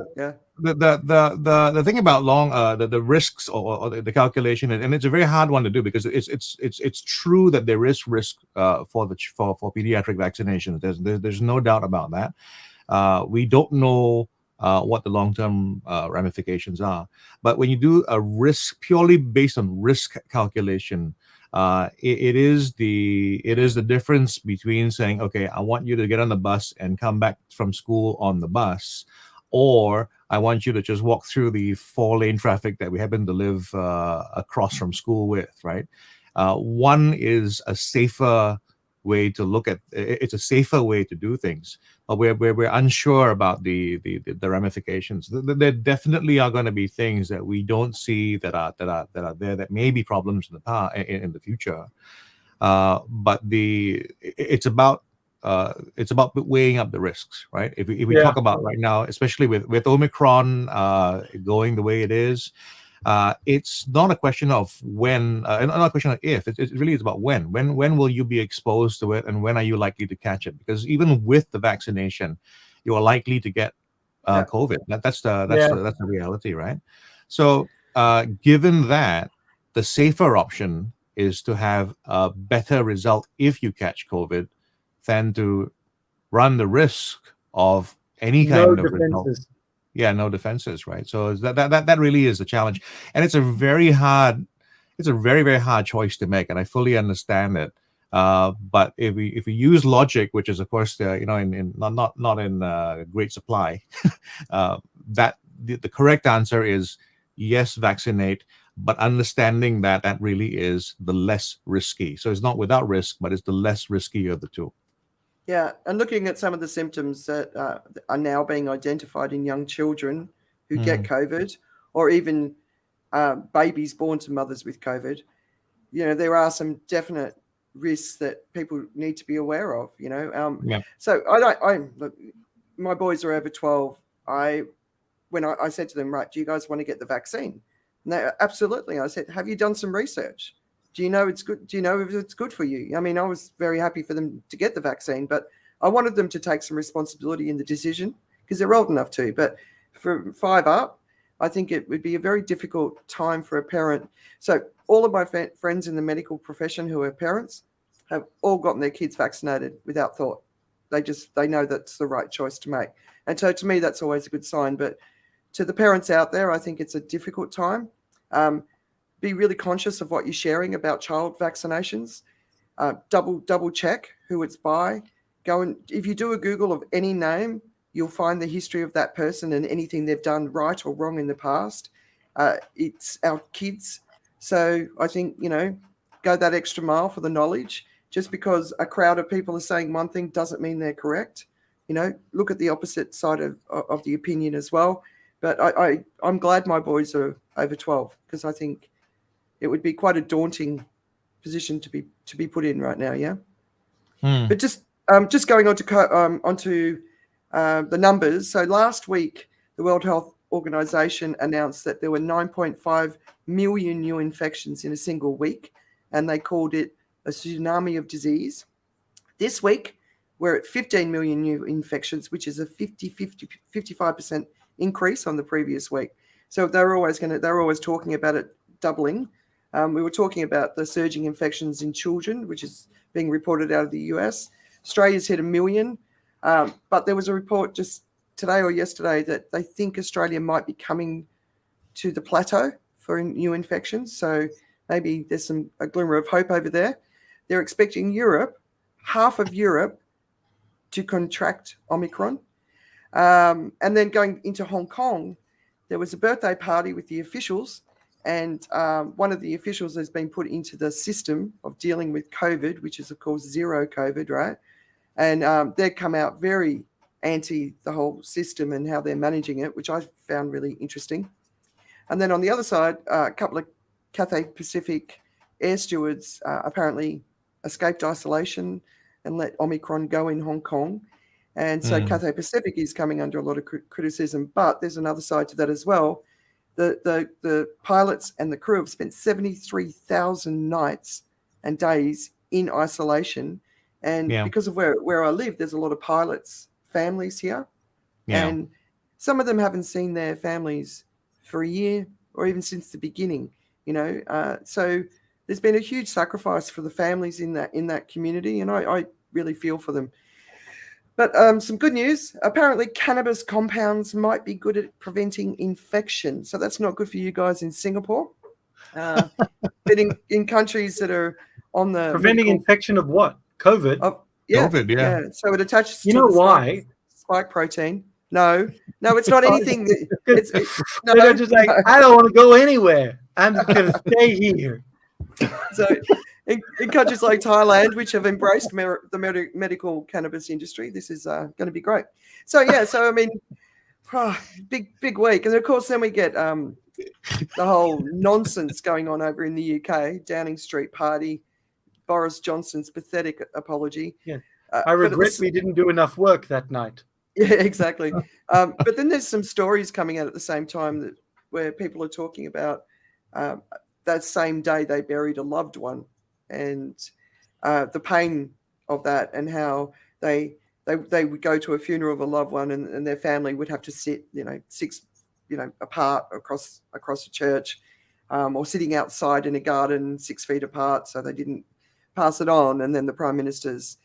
The thing about the risks or the calculation, and it's a very hard one to do, because it's true that there is risk for pediatric vaccinations. There's no doubt about that. We don't know what the long-term ramifications are, but when you do a risk purely based on risk calculation, it is the difference between saying, okay, I want you to get on the bus and come back from school on the bus, or I want you to just walk through the 4-lane traffic that we happen to live across from school with, right? One is a safer way to look at. It's a safer way to do things, but we're unsure about the ramifications. There definitely are going to be things that we don't see that are there that may be problems in the future. But it's about weighing up the risks, right? If we talk about right now, especially with Omicron going the way it is, it's not a question of when, not a question of if. It really is about when. When will you be exposed to it, and when are you likely to catch it? Because even with the vaccination, you are likely to get COVID. That's the reality, right? So, given that, the safer option is to have a better result if you catch COVID than to run the risk of any kind of result. Yeah, no defenses, right? So that really is the challenge, and it's a very very hard choice to make, and I fully understand it. But if we use logic, which is of course in not in great supply, that the correct answer is yes, vaccinate, but understanding that really is the less risky. So it's not without risk, but it's the less risky of the two. Yeah, and looking at some of the symptoms that are now being identified in young children who get COVID, or even babies born to mothers with COVID, there are some definite risks that people need to be aware of. Yeah. So look, my boys are over 12. When I said to them, right, do you guys want to get the vaccine? And they absolutely. I said, have you done some research? Do you know it's good? Do you know if it's good for you? I mean, I was very happy for them to get the vaccine, but I wanted them to take some responsibility in the decision because they're old enough to. But for 5 up, I think it would be a very difficult time for a parent. So all of my friends in the medical profession who are parents have all gotten their kids vaccinated without thought. They know that's the right choice to make. And so to me, that's always a good sign. But to the parents out there, I think it's a difficult time. Be really conscious of what you're sharing about child vaccinations. Double check who it's by. If you do a Google of any name, you'll find the history of that person and anything they've done right or wrong in the past. It's our kids. So I think, go that extra mile for the knowledge. Just because a crowd of people are saying one thing doesn't mean they're correct. Look at the opposite side of the opinion as well. But I'm glad my boys are over 12 because I think it would be quite a daunting position to be put in right now. Yeah. But just going on to onto the numbers. So last week, the World Health Organization announced that there were 9.5 million new infections in a single week, and they called it a tsunami of disease. This week, we're at 15 million new infections, which is a 55% increase on the previous week. So they're always talking about it doubling. We were talking about the surging infections in children, which is being reported out of the US. Australia's hit 1 million, but there was a report just today or yesterday that they think Australia might be coming to the plateau for new infections. So maybe there's a glimmer of hope over there. They're expecting half of Europe, to contract Omicron. And then going into Hong Kong, there was a birthday party with the officials, and one of the officials has been put into the system of dealing with COVID, which is, of course, zero COVID, right? And they've come out very anti the whole system and how they're managing it, which I found really interesting. And then on the other side, a couple of Cathay Pacific air stewards apparently escaped isolation and let Omicron go in Hong Kong. And so Cathay Pacific is coming under a lot of criticism, but there's another side to that as well. The pilots and the crew have spent 73,000 nights and days in isolation. And because of where I live, there's a lot of pilots' families here. Yeah. And some of them haven't seen their families for a year or even since the beginning, So there's been a huge sacrifice for the families in that community, and I really feel for them. But some good news. Apparently, cannabis compounds might be good at preventing infection. So that's not good for you guys in Singapore. But in countries that are on the preventing infection of what? COVID? COVID, yeah. So it attaches to why? Spike protein. No, it's not anything. They're just like, I don't want to go anywhere. I'm just going to stay here. So in countries like Thailand, which have embraced the medical cannabis industry, this is going to be great. So I mean, big week, and of course then we get the whole nonsense going on over in the UK, Downing Street party, Boris Johnson's pathetic apology. Yeah, I regret we didn't do enough work that night. Yeah, exactly. But then there's some stories coming out at the same time where people are talking about that same day they buried a loved one, and the pain of that, and how they would go to a funeral of a loved one, and their family would have to sit, 6, apart across a church, or sitting outside in a garden 6 feet apart, so they didn't pass it on. And then the Prime Minister's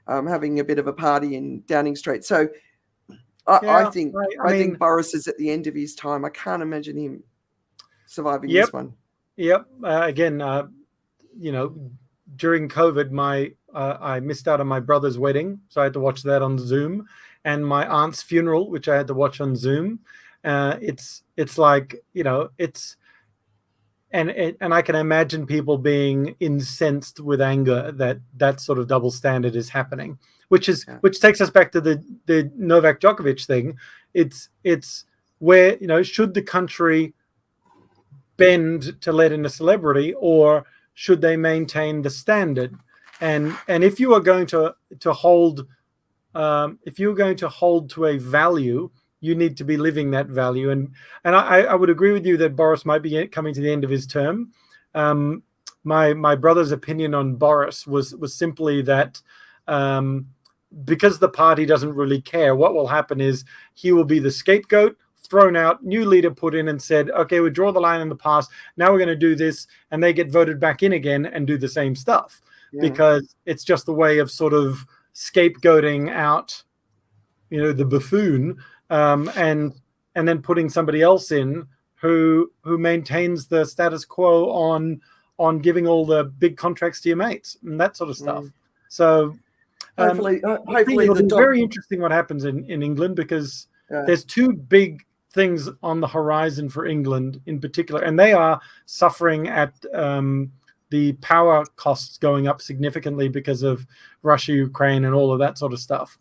having a bit of a party in Downing Street. So I think Boris is at the end of his time. I can't imagine him surviving this one. Yep. Again, during COVID, I missed out on my brother's wedding, so I had to watch that on Zoom, and my aunt's funeral, which I had to watch on Zoom. It's like, it's, and I can imagine people being incensed with anger that sort of double standard is happening, which takes us back to the Novak Djokovic thing. It's where, should the country bend to let in a celebrity, or should they maintain the standard? and if you are going to hold, if you're going to hold to a value, you need to be living that value. And I would agree with you that Boris might be coming to the end of his term. My brother's opinion on Boris was simply that because the party doesn't really care, what will happen is he will be the scapegoat, thrown out, new leader put in and said, okay, we draw the line in the past, now we're going to do this, and they get voted back in again and do the same stuff. Because it's just the way of sort of scapegoating out, the buffoon, and then putting somebody else in who maintains the status quo on giving all the big contracts to your mates and that sort of stuff. So hopefully it'll be very interesting what happens in England, because there's two big things on the horizon for England in particular, and they are suffering at the power costs going up significantly because of Russia, Ukraine, and all of that sort of stuff.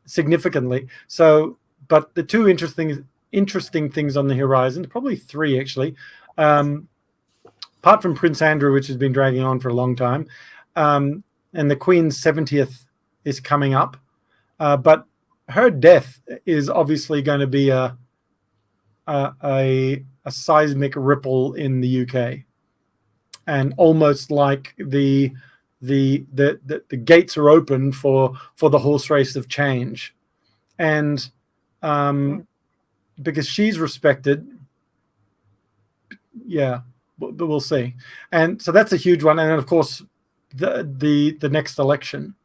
Significantly. So, but the two interesting things on the horizon, probably three actually, apart from Prince Andrew, which has been dragging on for a long time, and the Queen's 70th is coming up, but her death is obviously going to be a seismic ripple in the UK. And almost like the gates are open for the horse race of change, and because she's respected, but we'll see. And so that's a huge one. And then of course the next election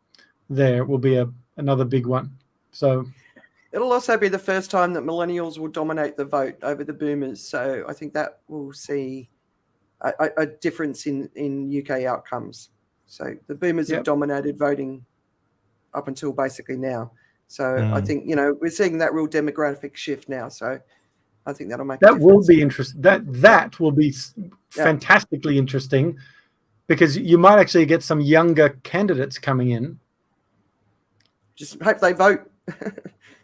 there will be another big one. So it'll also be the first time that millennials will dominate the vote over the boomers. So I think that will see a difference in UK outcomes. So the boomers have dominated voting up until basically now. So I think, we're seeing that real demographic shift now. So I think that'll make that will be interesting. That will be fantastically interesting, because you might actually get some younger candidates coming in. Just hope they vote.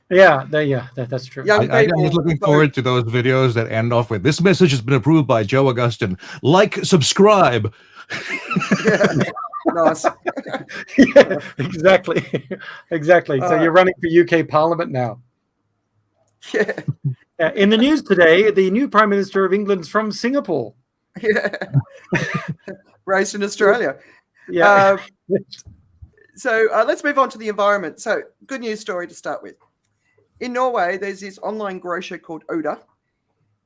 That's true. I'm just looking forward to those videos that end off with, "This message has been approved by Joe Augustin. Like, subscribe." Nice. Exactly. So you're running for UK Parliament now. In the news today, the new Prime Minister of England's from Singapore. Raised in Australia. So let's move on to the environment. So good news story to start with. In Norway, there's this online grocer called Oda.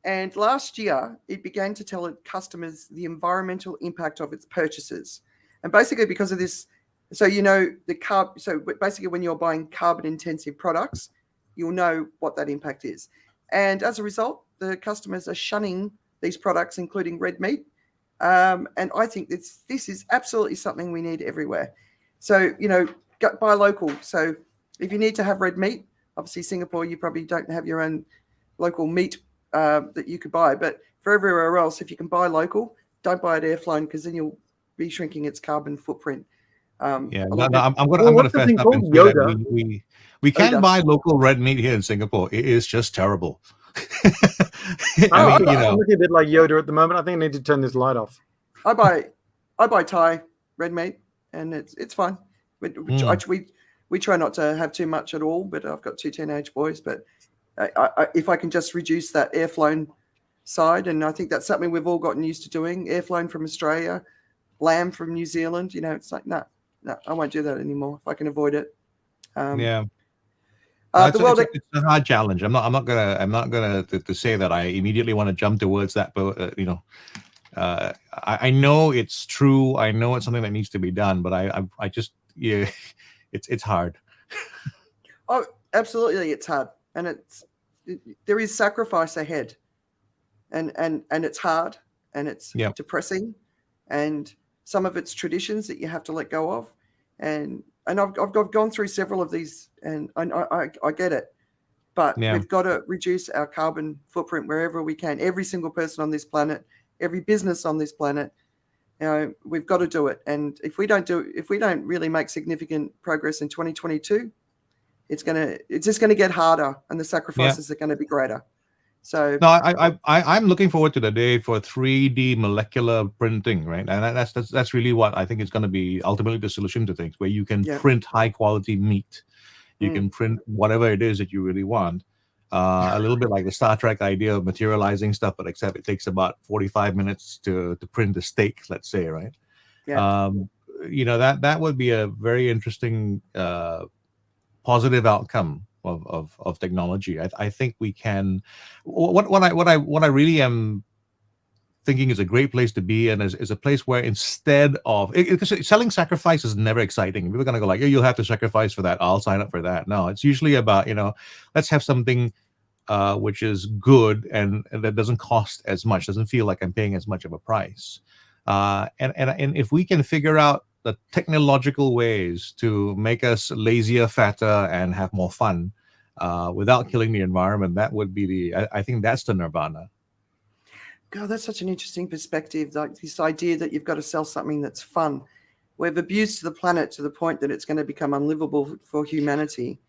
And last year, it began to tell its customers the environmental impact of its purchases. And basically because of this, so basically when you're buying carbon-intensive products, you'll know what that impact is. And as a result, the customers are shunning these products, including red meat. And I think this is absolutely something we need everywhere. So, buy local. So if you need to have red meat, obviously Singapore, you probably don't have your own local meat that you could buy. But for everywhere else, if you can buy local, don't buy it air flown, because then you'll be shrinking its carbon footprint. I'm going to fess up and say that we can't buy local red meat here in Singapore. It is just terrible. I'm looking a bit like Yoda at the moment. I think I need to turn this light off. I buy Thai red meat, and it's fine. We try not to have too much at all, but I've got two teenage boys. But if I can just reduce that air flown side, and I think that's something we've all gotten used to doing, air flown from Australia, lamb from New Zealand. It's like no, I won't do that anymore if I can avoid it. It's a hard challenge. I'm not gonna to say that I immediately want to jump towards that, but I know it's true. I know it's something that needs to be done, but I just it's hard. Oh, absolutely, it's hard, and there is sacrifice ahead, and it's hard, and it's depressing, and some of it's traditions that you have to let go of, and I've gone through several of these, and I get it, but we've got to reduce our carbon footprint wherever we can. Every single person on this planet, every business on this planet, we've got to do it. And if we don't really make significant progress in 2022, it's just gonna get harder, and the sacrifices are going to be greater. So No, I'm looking forward to the day for 3D molecular printing, right? And that's really what I think is going to be ultimately the solution to things, where you can print high quality meat, you can print whatever it is that you really want. A little bit like the Star Trek idea of materializing stuff, but except it takes about 45 minutes to print a steak, let's say, right? yeah. That would be a very interesting positive outcome of technology. I think we can. What I really am thinking is a great place to be, and is a place where instead of because selling sacrifice is never exciting. People are gonna go like, oh, you'll have to sacrifice for that. I'll sign up for that. No, it's usually about let's have something which is good and that doesn't cost as much, doesn't feel like I'm paying as much of a price. And if we can figure out the technological ways to make us lazier, fatter, and have more fun without killing the environment, that would be I think that's the nirvana. God, that's such an interesting perspective. Like this idea that you've got to sell something that's fun. We've abused the planet to the point that it's going to become unlivable for humanity.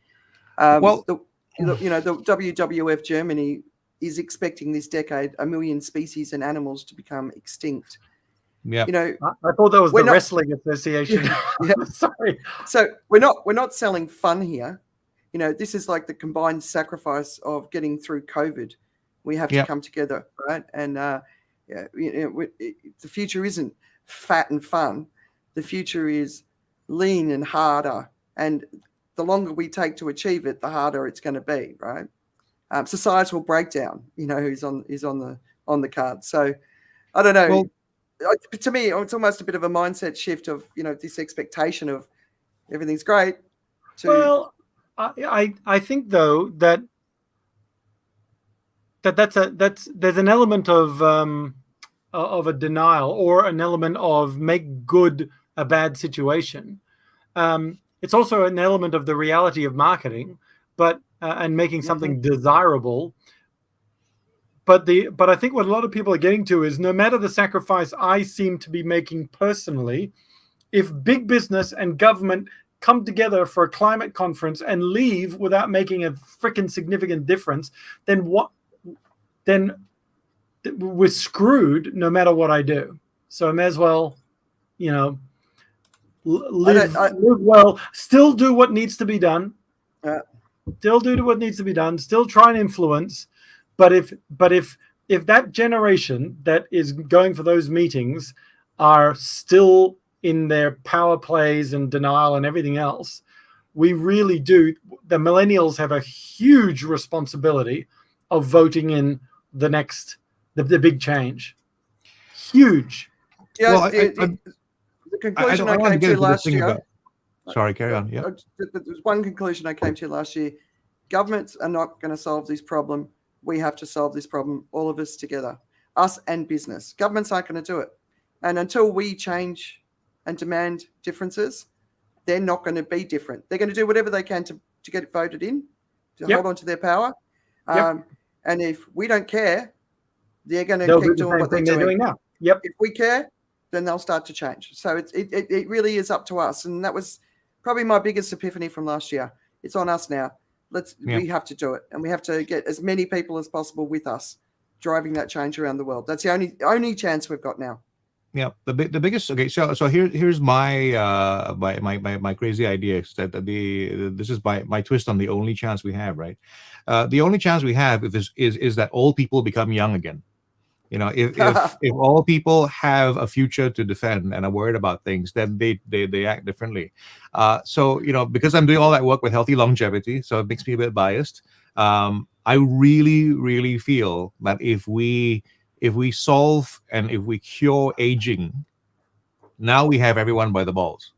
The WWF Germany is expecting this decade 1 million species and animals to become extinct. Yeah, I thought that was the Wrestling Association. Yeah. Sorry. So we're not selling fun here. This is like the combined sacrifice of getting through COVID. We have to come together, right? And the future isn't fat and fun. The future is lean and harder. And the longer we take to achieve it, the harder it's going to be, right? Societal breakdown, is on the card. So I don't know. Well, to me, it's almost a bit of a mindset shift of this expectation of everything's great. Well, I think though there's an element of a denial, or an element of make good a bad situation. It's also an element of the reality of marketing, but and making something desirable. But I think what a lot of people are getting to is, no matter the sacrifice I seem to be making personally, if big business and government come together for a climate conference and leave without making a freaking significant difference, then we're screwed no matter what I do. So I may as well, live well, still do what needs to be done. Still do what needs to be done, still try and influence. But if that generation that is going for those meetings are still in their power plays and denial and everything else, we really do. The millennials have a huge responsibility of voting in the big change. Huge. Yeah. Well, the conclusion I came to last year. Sorry, carry on. Yeah. There's one conclusion I came to last year. Governments are not going to solve this problem. We have to solve this problem, all of us together, us and business. Governments aren't going to do it. And until we change and demand differences, they're not going to be different. They're going to do whatever they can to get it voted in, to hold on to their power. And if we don't care, they're going to keep doing what they're doing now. If we care, then they'll start to change. So it really is up to us. And that was probably my biggest epiphany from last year. It's on us now. We have to do it, and we have to get as many people as possible with us, driving that change around the world. That's the only chance we've got now. Yeah, the biggest. Okay, so here's my my crazy idea. That this is my twist on the only chance we have, right? The only chance we have is that old people become young again. If all people have a future to defend and are worried about things, then they act differently. So because I'm doing all that work with healthy longevity, so it makes me a bit biased. I really feel that if we solve and if we cure aging, now we have everyone by the balls,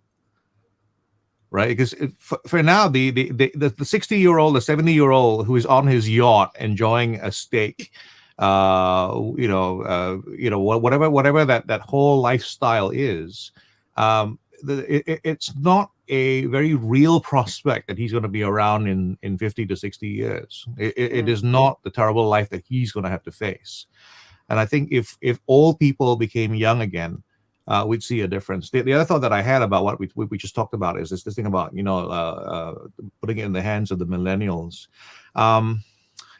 right? Because for now, the 60-year-old, the 70-year-old who is on his yacht enjoying a steak, whatever that whole lifestyle is, it's not a very real prospect that he's going to be around in 50 to 60 years. It is not the terrible life that he's going to have to face. And I think if all people became young again, we'd see a difference. The other thought that I had about what we just talked about is this thing about putting it in the hands of the millennials.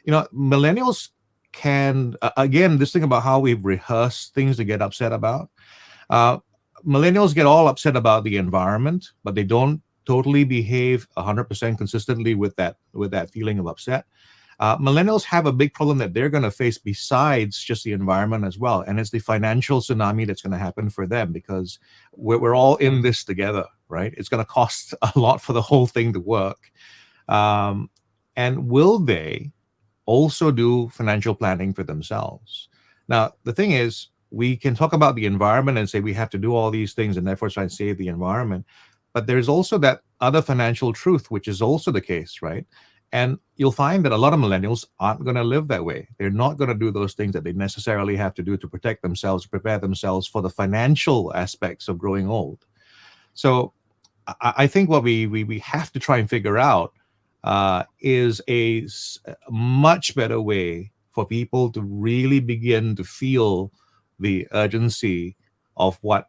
Millennials can again, this thing about how we've rehearsed things to get upset about. Millennials get all upset about the environment, but they don't totally behave 100% consistently with that feeling of upset. Millennials have a big problem that they're going to face besides just the environment as well, and it's the financial tsunami that's going to happen for them, because we're all in this together, right? It's going to cost a lot for the whole thing to work. And will they also do financial planning for themselves? Now, the thing is, we can talk about the environment and say we have to do all these things and therefore try and save the environment. But there's also that other financial truth, which is also the case, right? And you'll find that a lot of millennials aren't going to live that way. They're not going to do those things that they necessarily have to do to protect themselves, prepare themselves for the financial aspects of growing old. So I think what we have to try and figure out is a much better way for people to really begin to feel the urgency of what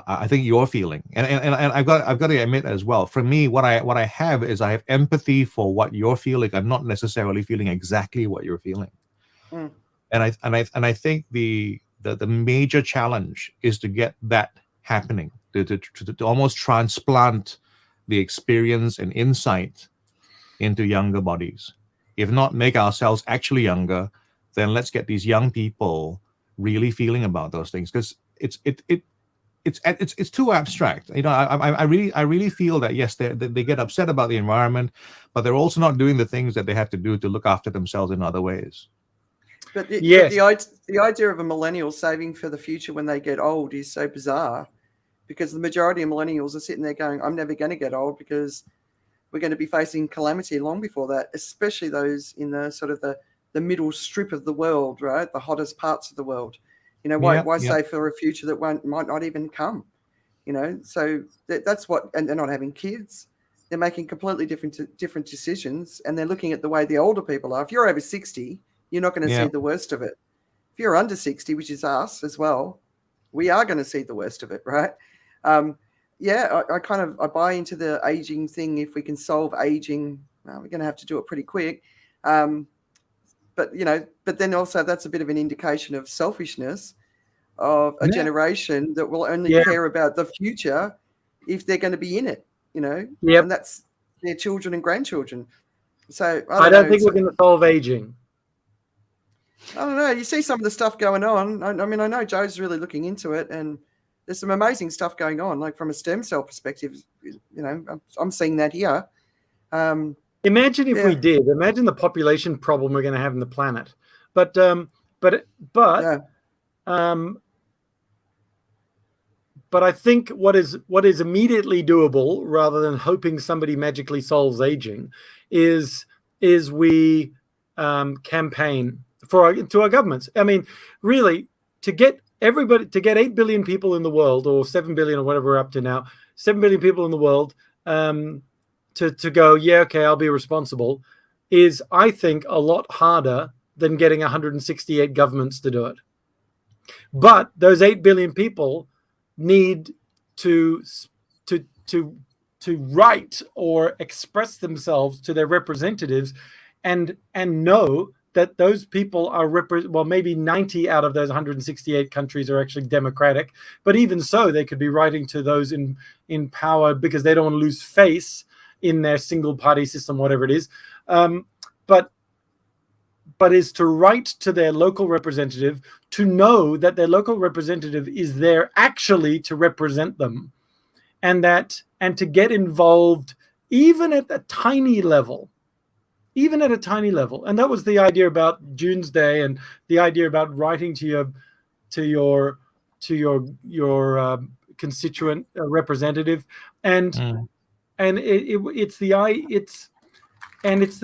I think you're feeling, and I've got to admit as well. For me, what I have is I have empathy for what you're feeling. I'm not necessarily feeling exactly what you're feeling, and I think the major challenge is to get that happening, to almost transplant the experience and insight into younger bodies. If not make ourselves actually younger, then let's get these young people really feeling about those things, because it's too abstract. You know, I really feel that yes, they get upset about the environment, but they're also not doing the things that they have to do to look after themselves in other ways. But the idea of a millennial saving for the future when they get old is so bizarre, because the majority of millennials are sitting there going, I'm never going to get old, because we're going to be facing calamity long before that, especially those in the sort of the middle strip of the world, right? The hottest parts of the world. You know, why save for a future that might not even come? You know, so that's what, and they're not having kids. They're making completely different decisions, and they're looking at the way the older people are. If you're over 60, you're not going to see the worst of it. If you're under 60, which is us as well, we are going to see the worst of it, right? I buy into the aging thing. If we can solve aging, we're going to have to do it pretty quick. But then also that's a bit of an indication of selfishness of a generation that will only care about the future if they're going to be in it, you know, and that's their children and grandchildren. So I don't think we're going to solve aging. I don't know. You see some of the stuff going on. I mean, I know Joe's really looking into it, and there's some amazing stuff going on, like from a stem cell perspective. You know, I'm seeing that here. Imagine if we did. Imagine the population problem we're going to have in the planet. But I think what is immediately doable, rather than hoping somebody magically solves aging, is we campaign to our governments. I mean, really, to get 8 billion people in the world, or 7 billion, or whatever we're up to now, 7 billion people in the world, to go, I'll be responsible, is, I think, a lot harder than getting 168 governments to do it. But those 8 billion people need to write or express themselves to their representatives, and know that those people are maybe 90 out of those 168 countries are actually democratic, but even so, they could be writing to those in power, because they don't want to lose face in their single party system, whatever it is. But is to write to their local representative, to know that their local representative is there actually to represent them, and to get involved even at a tiny level. And that was the idea about June's Day, and the idea about writing to your constituent representative, and it's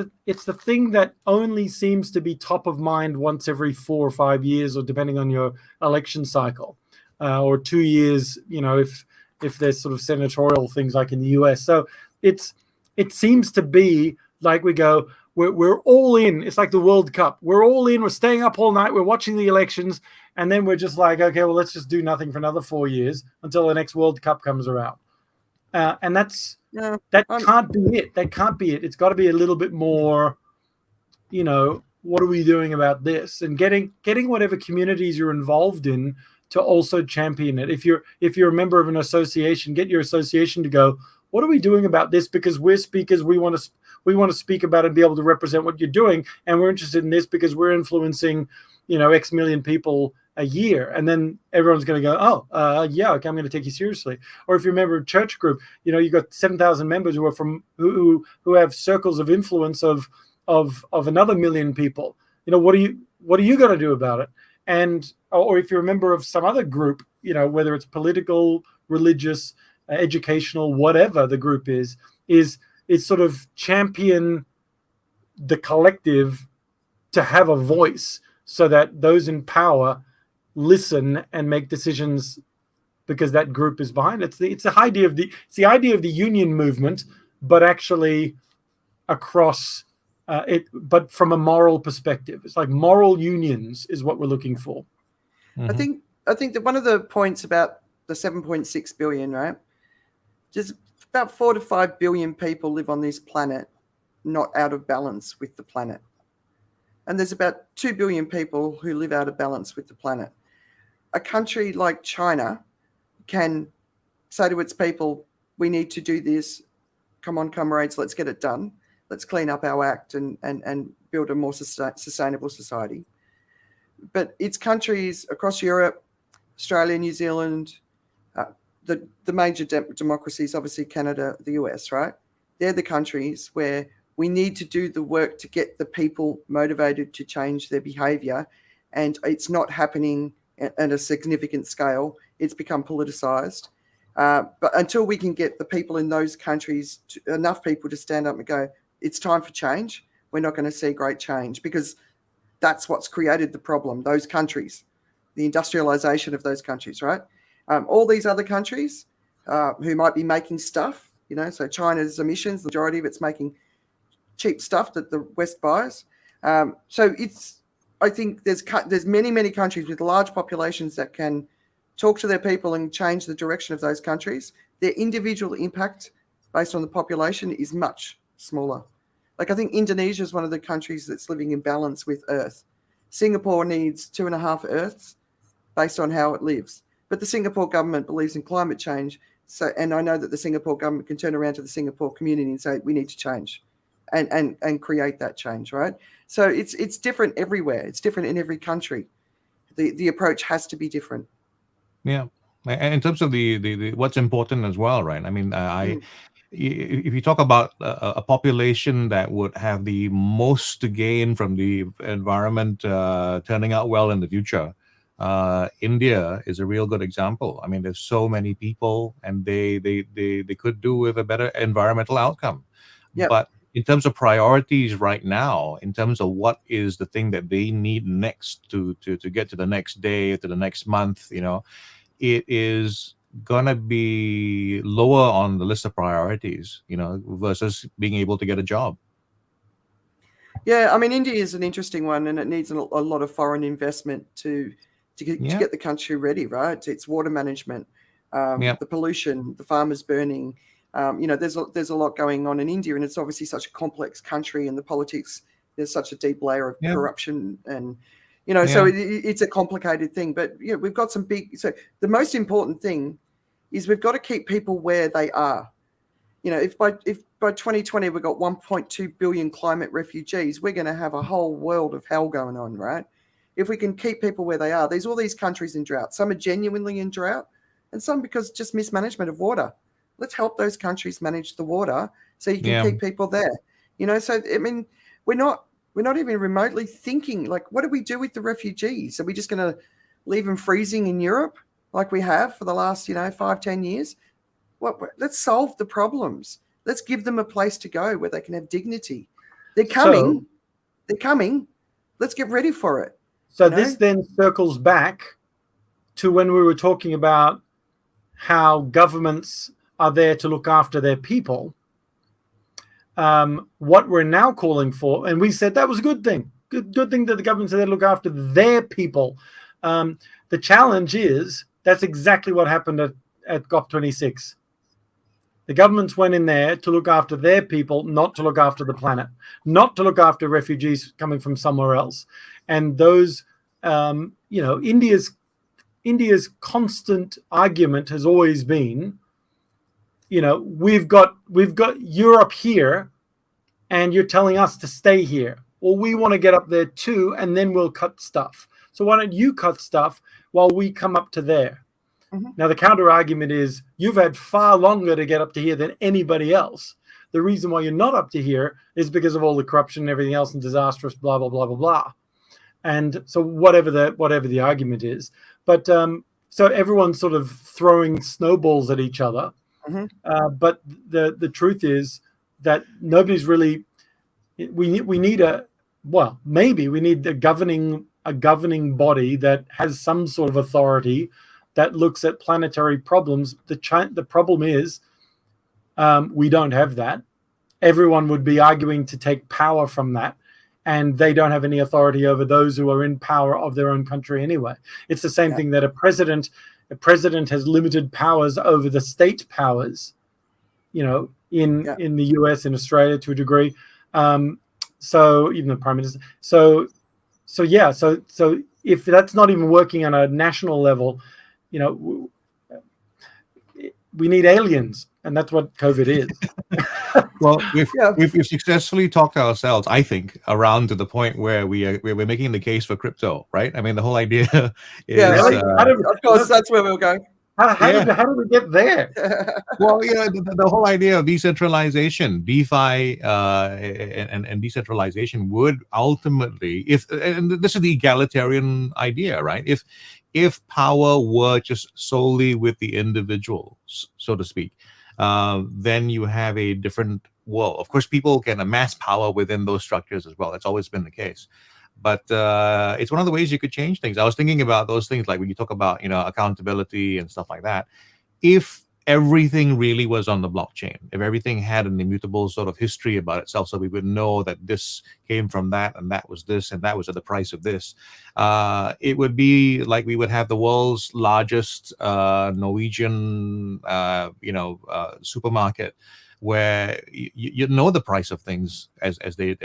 the thing that only seems to be top of mind once every 4 or 5 years, or depending on your election cycle, or 2 years, you know, if there's sort of senatorial things like in the US. So it seems to be like we go, we're all in. It's like the World Cup. We're all in. We're staying up all night. We're watching the elections, and then we're just like, okay, well, let's just do nothing for another 4 years until the next World Cup comes around. And that can't be it. That can't be it. It's got to be a little bit more, you know, what are we doing about this? And getting whatever communities you're involved in to also champion it. If you're a member of an association, get your association to go, what are we doing about this? Because we're speakers, we want to speak about it and be able to represent what you're doing, and we're interested in this because we're influencing, X million people a year. And then everyone's going to go, yeah, okay, I'm going to take you seriously. Or if you're a member of a church group, you've got 7,000 members who are who have circles of influence of another million people. What are you going to do about it? And or if you're a member of some other group, whether it's political, religious, educational, whatever the group is sort of champion the collective to have a voice, so that those in power listen and make decisions because that group is behind it. It's the idea of the union movement, but actually across but from a moral perspective. It's like moral unions is what we're looking for. Mm-hmm. I think that one of the points about the 7.6 billion, right? Just about 4 to 5 billion people live on this planet not out of balance with the planet. And there's about 2 billion people who live out of balance with the planet. A country like China can say to its people, we need to do this. Come on, comrades, let's get it done. Let's clean up our act and build a more sustainable society. But it's countries across Europe, Australia, New Zealand, the major democracies, obviously Canada, the US, right? They're the countries where we need to do the work to get the people motivated to change their behaviour, and it's not happening at a significant scale. It's become politicised. But until we can get the people in those countries, enough people to stand up and go, it's time for change, we're not going to see great change, because that's what's created the problem, those countries, the industrialisation of those countries, right? All these other countries who might be making stuff, so China's emissions, the majority of it's making cheap stuff that the West buys. So I think there's many countries with large populations that can talk to their people and change the direction of those countries. Their individual impact based on the population is much smaller. Like, I think Indonesia is one of the countries that's living in balance with Earth. Singapore needs 2.5 Earths based on how it lives. But the Singapore government believes in climate change. And I know that the Singapore government can turn around to the Singapore community and say, we need to change and create that change, right? So it's different everywhere. It's different in every country. The approach has to be different. Yeah. And in terms of the what's important as well, right? I mean, if you talk about a population that would have the most to gain from the environment turning out well in the future, India is a real good example. I mean, there's so many people, and they could do with a better environmental outcome. Yep. But in terms of priorities right now, in terms of what is the thing that they need next to get to the next day, to the next month, it is gonna be lower on the list of priorities, versus being able to get a job. Yeah, I mean, India is an interesting one, and it needs a lot of foreign investment to get the country ready, right? It's water management, the pollution, the farmers burning. There's a lot going on in India, and it's obviously such a complex country, and the politics, there's such a deep layer of corruption, and so it's a complicated thing. But we've got some so the most important thing is we've got to keep people where they are. If by 2020 we've got 1.2 billion climate refugees, we're going to have a whole world of hell going on, right? If we can keep people where they are, there's all these countries in drought. Some are genuinely in drought, and some because just mismanagement of water. Let's help those countries manage the water so you can keep people there. So I mean, we're not even remotely thinking, like, what do we do with the refugees? Are we just going to leave them freezing in Europe like we have for the last 5-10 years? Let's solve the problems. Let's give them a place to go where they can have dignity. They're coming. Let's get ready for it. So this then circles back to when we were talking about how governments are there to look after their people. What we're now calling for, and we said that was a good thing. Good thing that the governments are there to look after their people. The challenge is that's exactly what happened at COP26. The governments went in there to look after their people, not to look after the planet, not to look after refugees coming from somewhere else. And those, India's constant argument has always been, we've got Europe here, and you're telling us to stay here. Well, we want to get up there too, and then we'll cut stuff. So why don't you cut stuff while we come up to there? Mm-hmm. Now, the counter argument is you've had far longer to get up to here than anybody else. The reason why you're not up to here is because of all the corruption and everything else and disastrous blah, blah, blah, blah, blah. And so whatever the argument is. But so everyone's sort of throwing snowballs at each other. Mm-hmm. But the truth is that nobody's really, we need a governing body that has some sort of authority that looks at planetary problems. The problem is we don't have that. Everyone would be arguing to take power from that, and they don't have any authority over those who are in power of their own country anyway. It's the same thing that a president has limited powers over the state powers, in the US, in Australia to a degree. So even the prime minister. So if that's not even working on a national level, we need aliens, and that's what COVID is. Well, we've successfully talked ourselves, I think, around to the point where we're making the case for crypto, right? I mean, the whole idea is... of course, that's where we'll go. How did we get there? Well, the whole idea of decentralization, DeFi, and decentralization would ultimately, and this is the egalitarian idea, right? If power were just solely with the individual, so to speak, then you have a different world. Of course, people can amass power within those structures as well. That's always been the case. But it's one of the ways you could change things. I was thinking about those things, like when you talk about, accountability and stuff like that. If everything really was on the blockchain, if everything had an immutable sort of history about itself, so we would know that this came from that, and that was this, and that was at the price of this, it would be like we would have the world's largest Norwegian, supermarket, where you know the price of things as they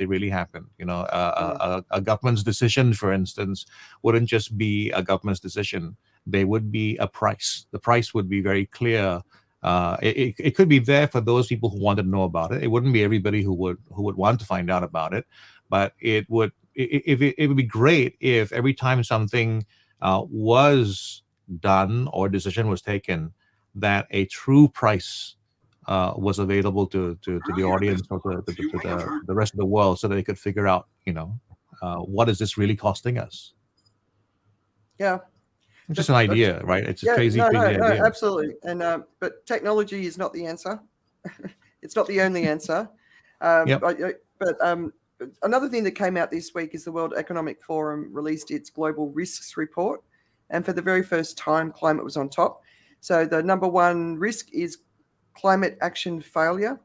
really happen. A government's decision, for instance, wouldn't just be a government's decision. There would be a price. The price would be very clear. It could be there for those people who want to know about it. It wouldn't be everybody who would want to find out about it, but it would be great if every time something was done or decision was taken, that a true price was available to the audience or to the rest of the world, so that they could figure out, what is this really costing us? Yeah. It's just an idea, right? It's a crazy idea. Absolutely. And but technology is not the answer. It's not the only answer. But another thing that came out this week is the World Economic Forum released its Global Risks Report, and for the very first time, climate was on top. So the number one risk is climate action failure.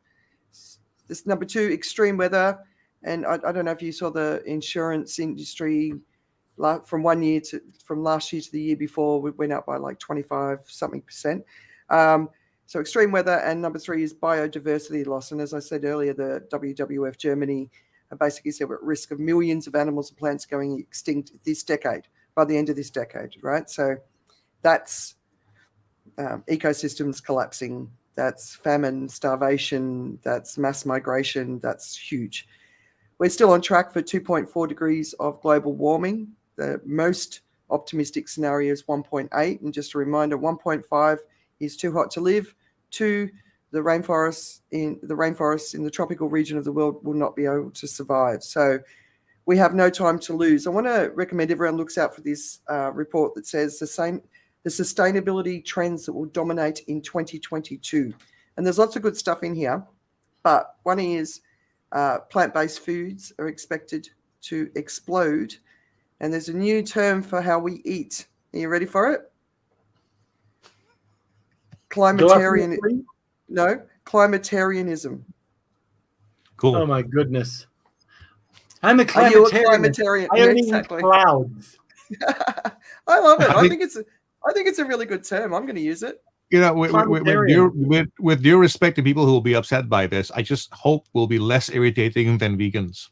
This number two, extreme weather. And I don't know if you saw the insurance industry from last year to the year before, we went up by like 25% So extreme weather, and number three is biodiversity loss. And as I said earlier, the WWF Germany basically said we're at risk of millions of animals and plants going extinct this decade, by the end of this decade, right? So that's ecosystems collapsing, that's famine, starvation, that's mass migration, that's huge. We're still on track for 2.4 degrees of global warming. The most optimistic scenario is 1.8. And just a reminder, 1.5 is too hot to live. 2, the rainforests in the tropical region of the world will not be able to survive. So we have no time to lose. I want to recommend everyone looks out for this report that says the sustainability trends that will dominate in 2022. And there's lots of good stuff in here, but one is plant-based foods are expected to explode. And there's a new term for how we eat. Are you ready for it? Climatarianism. Cool. Oh my goodness. I'm a climatarian. Are you a climatarian? I only exactly. eat clouds. I love it. I think it's a really good term. I'm going to use it. with due respect to people who will be upset by this, I just hope we'll be less irritating than vegans.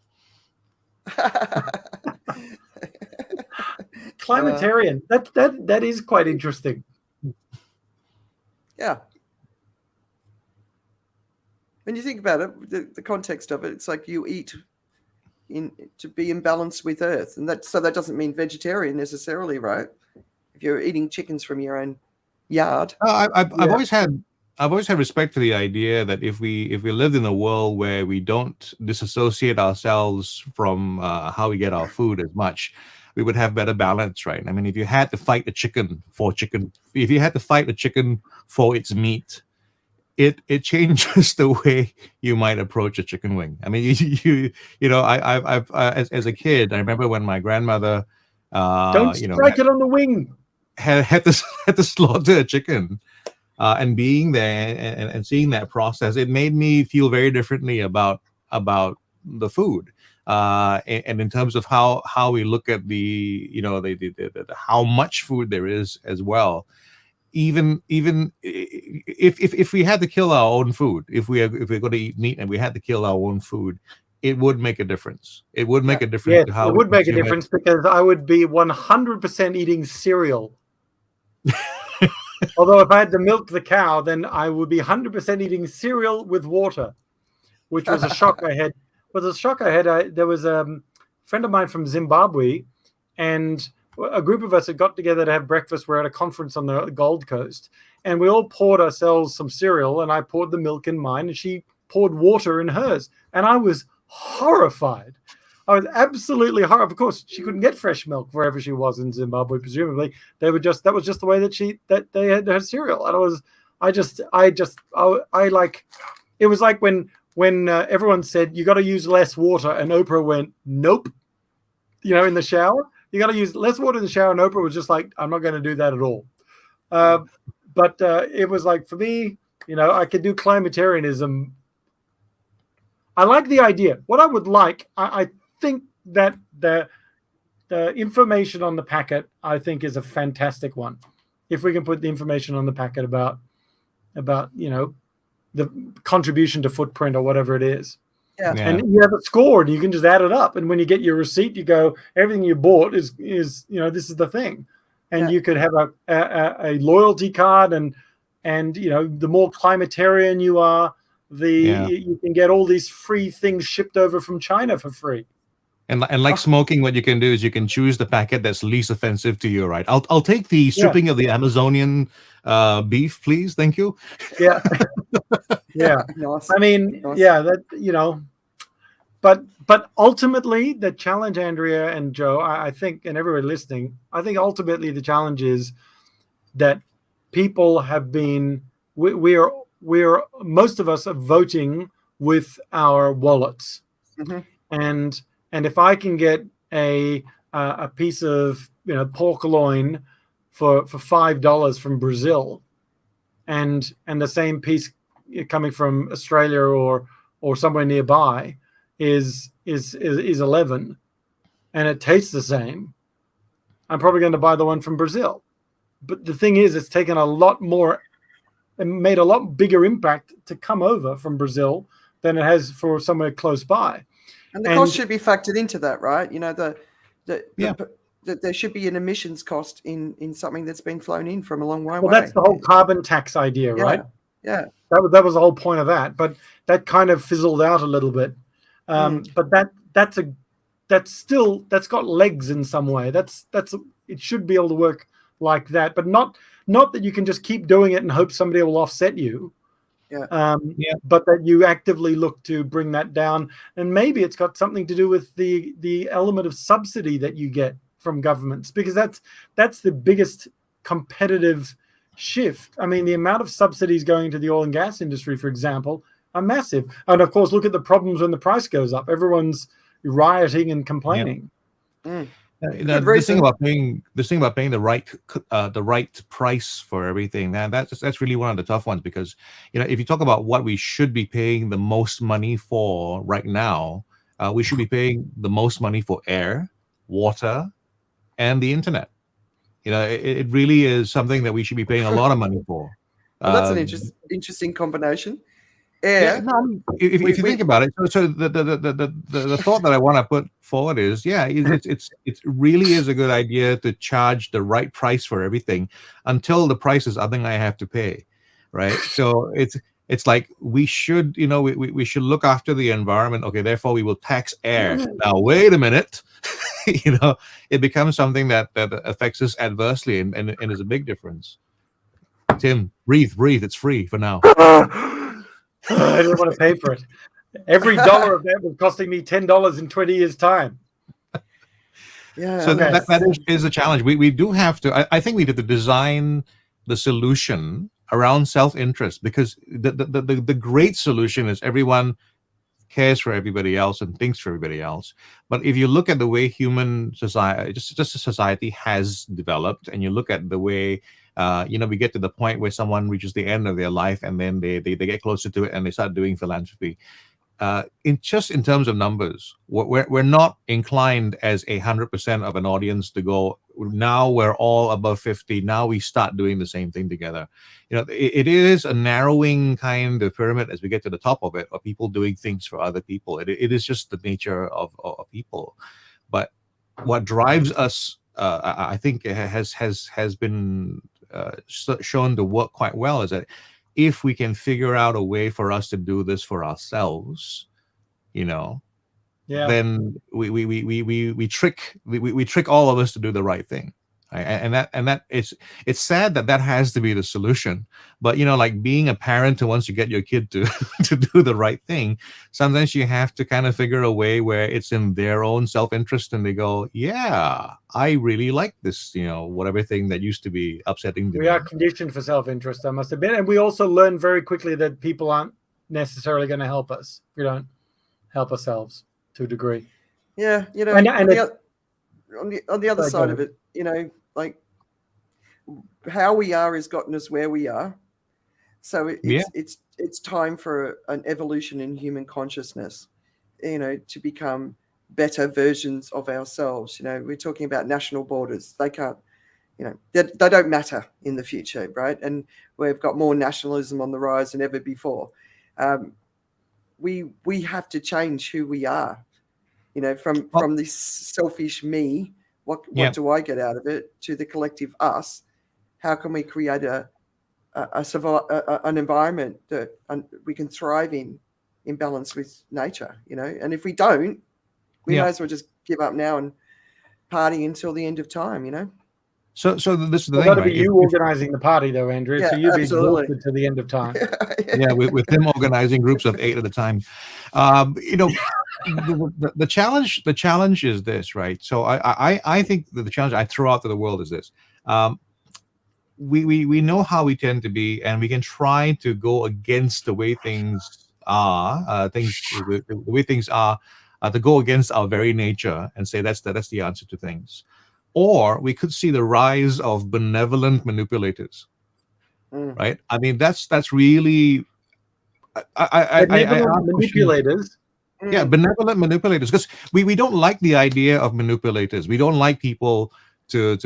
Climatarian. That is quite interesting. Yeah. When you think about it, the context of it, it's like you eat to be in balance with Earth, and that doesn't mean vegetarian necessarily, right? If you're eating chickens from your own yard. I've always had respect to the idea that if we lived in a world where we don't disassociate ourselves from how we get our food as much, we would have better balance, right? I mean, if you had to fight a chicken for its meat, it changes the way you might approach a chicken wing. I mean, I've as a kid, I remember when my grandmother don't strike it on the wing. Had to slaughter a chicken, and being there and seeing that process, it made me feel very differently about the food, and in terms of how we look at the how much food there is as well. Even if we had to kill our own food, if we're going to eat meat and we had to kill our own food, it would make a difference. It would make a difference to how it would make a difference because I would be 100% eating cereal. Although if I had to milk the cow, then I would be 100% eating cereal with water, which was a shock I had. There was a friend of mine from Zimbabwe, and a group of us had got together to have breakfast. We're at a conference on the Gold Coast, and we all poured ourselves some cereal, and I poured the milk in mine, and she poured water in hers, and I was horrified. I was absolutely horrified. Of course, she couldn't get fresh milk wherever she was in Zimbabwe. Presumably, that was just the way that they had her cereal, and it was like when everyone said you got to use less water, and Oprah went nope. In the shower. You got to use less water in the shower, and Oprah was just like, I'm not going to do that at all. But it was like, for me, I could do climatarianism. I like the idea. What I would like, I think that the information on the packet, I think, is a fantastic one. If we can put the information on the packet about the contribution to footprint or whatever it is. Yeah. And you have a score, and you can just add it up. And when you get your receipt, you go, everything you bought is this is the thing. And you could have a loyalty card, and the more climatarian you are, you can get all these free things shipped over from China for free. And like smoking, what you can do is you can choose the packet that's least offensive to you, right? I'll take the stripping of the Amazonian beef, please. Thank you. Yeah. Yeah. Awesome. I mean, that, but ultimately the challenge, Andrea and Joe, I think, and everybody listening, I think ultimately the challenge is that people have been, we're most of us are voting with our wallets. Mm-hmm. And if I can get a piece of pork loin for $5 from Brazil, and the same piece coming from Australia or somewhere nearby is 11, and it tastes the same, I'm probably going to buy the one from Brazil. But the thing is, it's taken a lot more and made a lot bigger impact to come over from Brazil than it has for somewhere close by. And the cost should be factored into that, right? There should be an emissions cost in something that's been flown in from a long way away. Well, that's the whole carbon tax idea, right? Yeah. That was the whole point of that, but that kind of fizzled out a little bit. But that's got legs in some way. It should be able to work like that, but not that you can just keep doing it and hope somebody will offset you. But that you actively look to bring that down, and maybe it's got something to do with the element of subsidy that you get from governments, because that's the biggest competitive shift. I mean, the amount of subsidies going to the oil and gas industry, for example, are massive. And of course, look at the problems when the price goes up. Everyone's rioting and complaining. The thing about paying the right price for everything, that's really one of the tough ones, because if you talk about what we should be paying the most money for right now, we should be paying the most money for air, water, and the internet. It really is something that we should be paying a lot of money for. Well, that's an interesting combination. Yeah, no, I mean, if you think about it, so the thought that I want to put forward is, yeah, it really is a good idea to charge the right price for everything until the price is something I have to pay, right? So it's like we should, we should look after the environment. Okay, therefore we will tax air. Now wait a minute, it becomes something that affects us adversely, and is a big difference. Tim, breathe. It's free for now. I didn't want to pay for it. Every dollar of that was costing me $10 in 20 years' time. Yeah. So that is a challenge. We do have to. I think we have to design the solution around self-interest, because the great solution is everyone cares for everybody else and thinks for everybody else. But if you look at the way human society, just a society has developed, and you look at the way we get to the point where someone reaches the end of their life, and then they get closer to it and they start doing philanthropy. In terms of numbers, we're not inclined as 100% of an audience to go, now we're all above 50, now we start doing the same thing together. It is a narrowing kind of pyramid as we get to the top of it, of people doing things for other people. It is just the nature of people. But what drives us, I think, has been shown to work quite well, is that if we can figure out a way for us to do this for ourselves, then we trick all of us to do the right thing, right? And that it's sad that has to be the solution. But like being a parent, who wants to get your kid to to do the right thing, sometimes you have to kind of figure a way where it's in their own self-interest, and they go, yeah, I really like this, whatever thing that used to be upsetting to me. We are conditioned for self-interest, I must admit, and we also learn very quickly that people aren't necessarily going to help us. We don't help ourselves to a degree. Yeah, and on the other side of it, like how we are has gotten us where we are. So it's time for an evolution in human consciousness, to become better versions of ourselves. We're talking about national borders. They can't, they don't matter in the future, right? And we've got more nationalism on the rise than ever before. We have to change who we are, from this selfish me. What do I get out of it, to the collective us? How can we create an environment that we can thrive in balance with nature? And if we don't, we might as well just give up now and party until the end of time. So this is the thing, got to right? be you organizing the party, though, Andrew. Yeah, so you'll be absolutely. exhausted to the end of time. with them organizing groups of 8 at a time. The challenge is this, right? So I think that the challenge I throw out to the world is this. We know how we tend to be, and we can try to go against the way things are, the way things are, to go against our very nature and say that's the answer to things. Or we could see the rise of benevolent manipulators, right? I mean, that's really manipulators. Yeah, benevolent manipulators, because we don't like the idea of manipulators. We don't like people to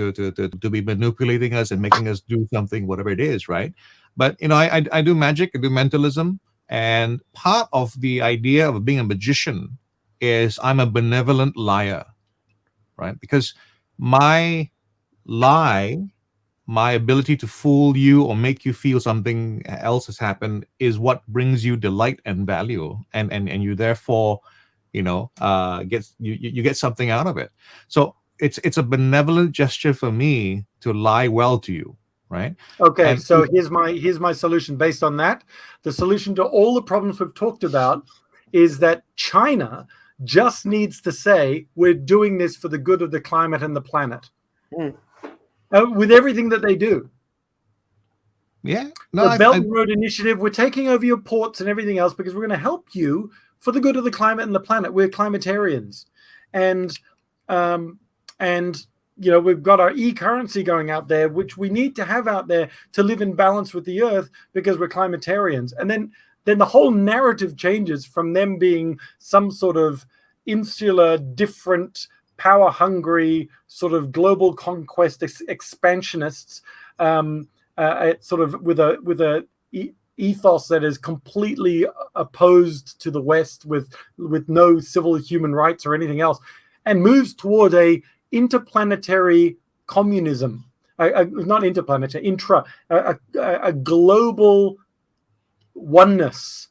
be manipulating us and making us do something, whatever it is, right? But I do magic, I do mentalism, and part of the idea of being a magician is I'm a benevolent liar, right? Because my lie, my ability to fool you or make you feel something else has happened, is what brings you delight and value, and you therefore get something out of it. So it's a benevolent gesture for me to lie well to you, right? Okay, and so here's my solution based on that. The solution to all the problems we've talked about is that China just needs to say, we're doing this for the good of the climate and the planet. With everything that they do. Yeah. The Belt and Road Initiative, we're taking over your ports and everything else because we're going to help you for the good of the climate and the planet. We're climatarians. And we've got our e-currency going out there, which we need to have out there to live in balance with the earth because we're climatarians. And then the whole narrative changes from them being some sort of insular, different, power-hungry, sort of global conquest expansionists sort of with a ethos that is completely opposed to the West, with no civil human rights or anything else, and moves toward a interplanetary communism, not interplanetary, a global oneness.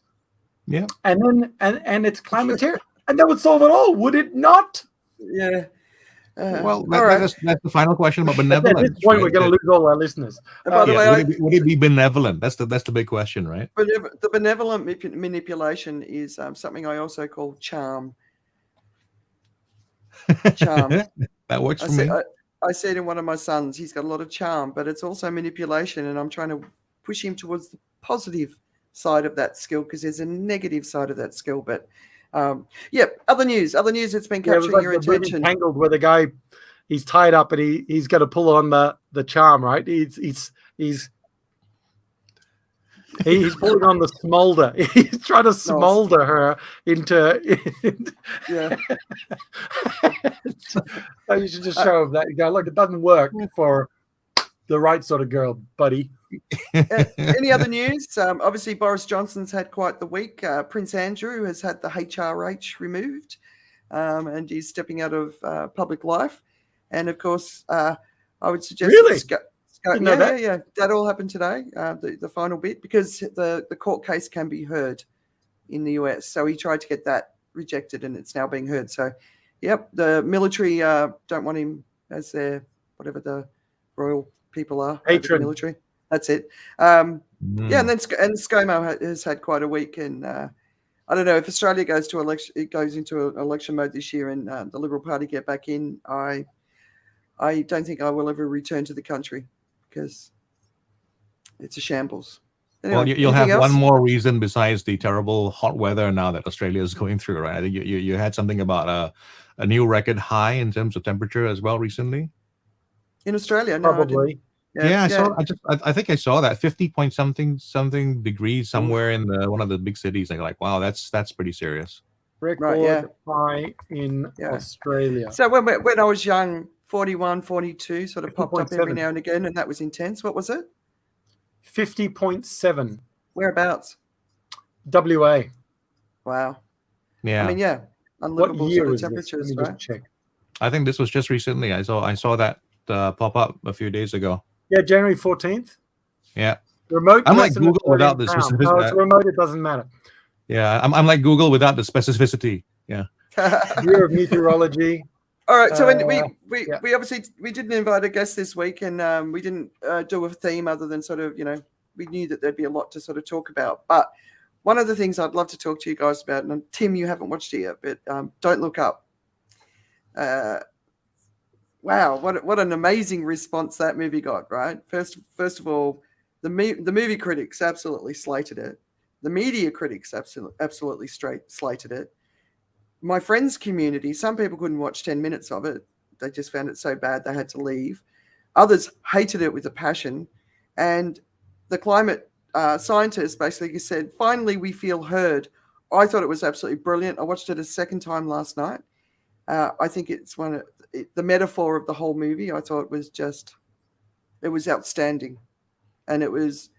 Yeah, and then and it's climate, and that would solve it all, would it not? Yeah. well, right. that's the final question about At benevolence. this point, right? we're going to lose all our listeners. By the way, would it be benevolent? That's the big question, right? the benevolent manipulation is something I also call charm. Charm. That works for me. I said in one of my sons, he's got a lot of charm, but it's also manipulation, and I'm trying to push him towards the positive side of that skill, because there's a negative side of that skill. But other news that's been capturing your attention. Tangled, where the guy, he's tied up and he's got to pull on the charm, right? He's pulling on the smolder. He's trying to smolder her into. Yeah. So you should just show him that. You go, look, it doesn't work for the right sort of girl, buddy. Any other news? Obviously, Boris Johnson's had quite the week. Prince Andrew has had the HRH removed, and he's stepping out of public life. And of course, I would suggest really. That all happened today, the final bit, because the court case can be heard in the US. So he tried to get that rejected, and it's now being heard. So, the military don't want him as their, whatever the royal people are. Patron. The military. That's it. And then ScoMo has had quite a week. And I don't know if Australia goes into election mode this year, and the Liberal Party get back in. I don't think I will ever return to the country, because it's a shambles. Anyway, well, you'll have else? one more reason besides the terrible hot weather now that Australia is going through, right? I think you had something about a new record high in terms of temperature as well recently. In Australia, no, probably. I think I saw that 50 point something degrees somewhere in one of the big cities. Like, wow, that's pretty serious. Record high in Australia. So when I was young, 41, 42 sort of popped up every now and again, and that was intense. What was it? 50.7. Whereabouts? WA. Wow. Yeah. I mean, unlivable sort of temperatures, right? Just check. I think this was just recently. I saw that pop up a few days ago. Yeah, January 14th. Yeah. Remote. I'm like Google without the specificity. No, it's remote. It doesn't matter. Yeah, I'm like Google without the specificity. Yeah. Bureau of Meteorology. All right, so we obviously didn't invite a guest this week, and we didn't do a theme other than sort of, we knew that there'd be a lot to sort of talk about. But one of the things I'd love to talk to you guys about, and Tim, you haven't watched it yet, but Don't Look Up. Wow, what an amazing response that movie got, right? First of all, the movie critics absolutely slated it. The media critics absolutely slated it. My friends' community, some people couldn't watch 10 minutes of it. They just found it so bad they had to leave. Others hated it with a passion. And the climate scientists basically said, finally, we feel heard. I thought it was absolutely brilliant. I watched it a second time last night. I think it's the metaphor of the whole movie. I thought it was outstanding. And it was,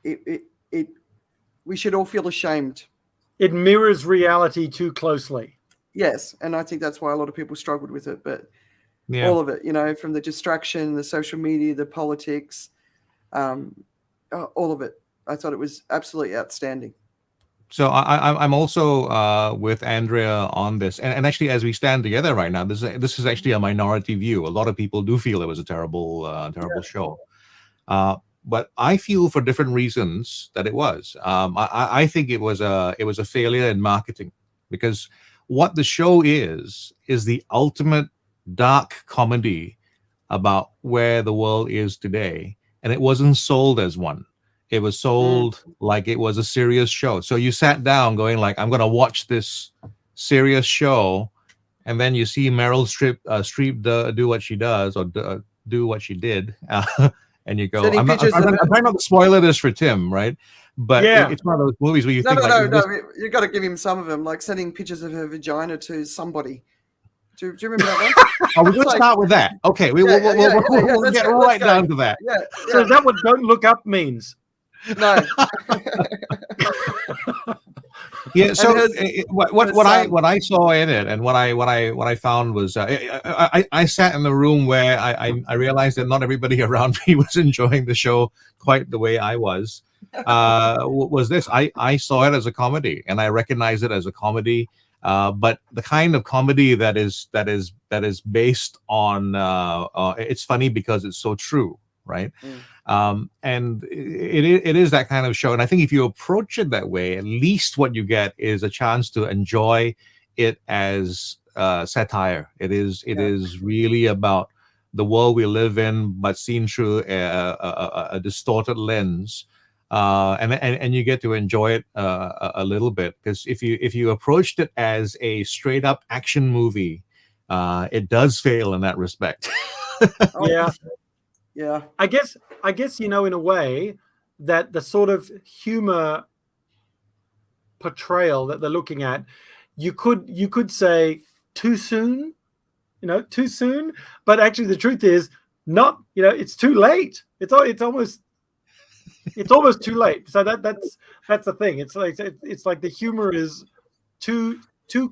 we should all feel ashamed. It mirrors reality too closely. Yes, and I think that's why a lot of people struggled with it. But all of it, from the distraction, the social media, the politics, all of it. I thought it was absolutely outstanding. So I'm also with Andrea on this, and actually, as we stand together right now, this is actually a minority view. A lot of people do feel it was a terrible show. But I feel for different reasons that it was. I think it was a failure in marketing, because what the show is the ultimate dark comedy about where the world is today, and it wasn't sold as one. It was sold like it was a serious show. So you sat down going like, I'm going to watch this serious show, and then you see Meryl Streep do what she does, or do what she did. And you go, I'm trying not to spoil this for Tim, right? But it's one of those movies where you think, no, you got to give him some of them, like sending pictures of her vagina to somebody Do you remember that one? Oh, we're going to start with that. Okay, we'll get right down to that. Yeah, So is that what "don't look up" means? No. Yeah. So what son. I saw in it, and what I found was, I sat in a room where I realized that not everybody around me was enjoying the show quite the way I was. Was this? I saw it as a comedy, and I recognized it as a comedy. But the kind of comedy that is based on it's funny because it's so true, right? And it is that kind of show. And I think if you approach it that way, at least what you get is a chance to enjoy it as satire. It is really about the world we live in, but seen through a distorted lens. And you get to enjoy it a little bit, because if you approached it as a straight up action movie, it does fail in that respect. Yeah. I guess in a way that the sort of humor portrayal that they're looking at, you could say too soon, too soon. But actually, the truth is not. It's too late. It's almost too late. So that's the thing. It's like the humor is too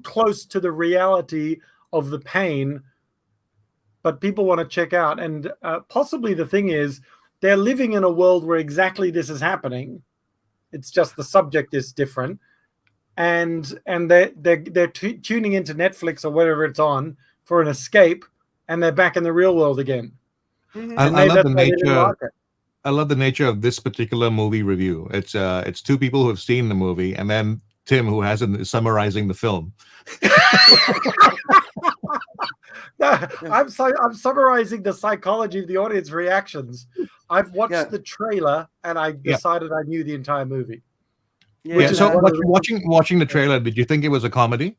close to the reality of the pain, but people want to check out. And possibly the thing is, they're living in a world where exactly this is happening. It's just the subject is different, and they're tuning into Netflix or whatever it's on for an escape, and they're back in the real world again. I love the nature. I love the nature of this particular movie review. It's two people who have seen the movie, and then Tim, who hasn't, is summarizing the film. I'm summarizing the psychology of the audience reactions. I've watched the trailer, and I decided I knew the entire movie. So watching the trailer, did you think it was a comedy?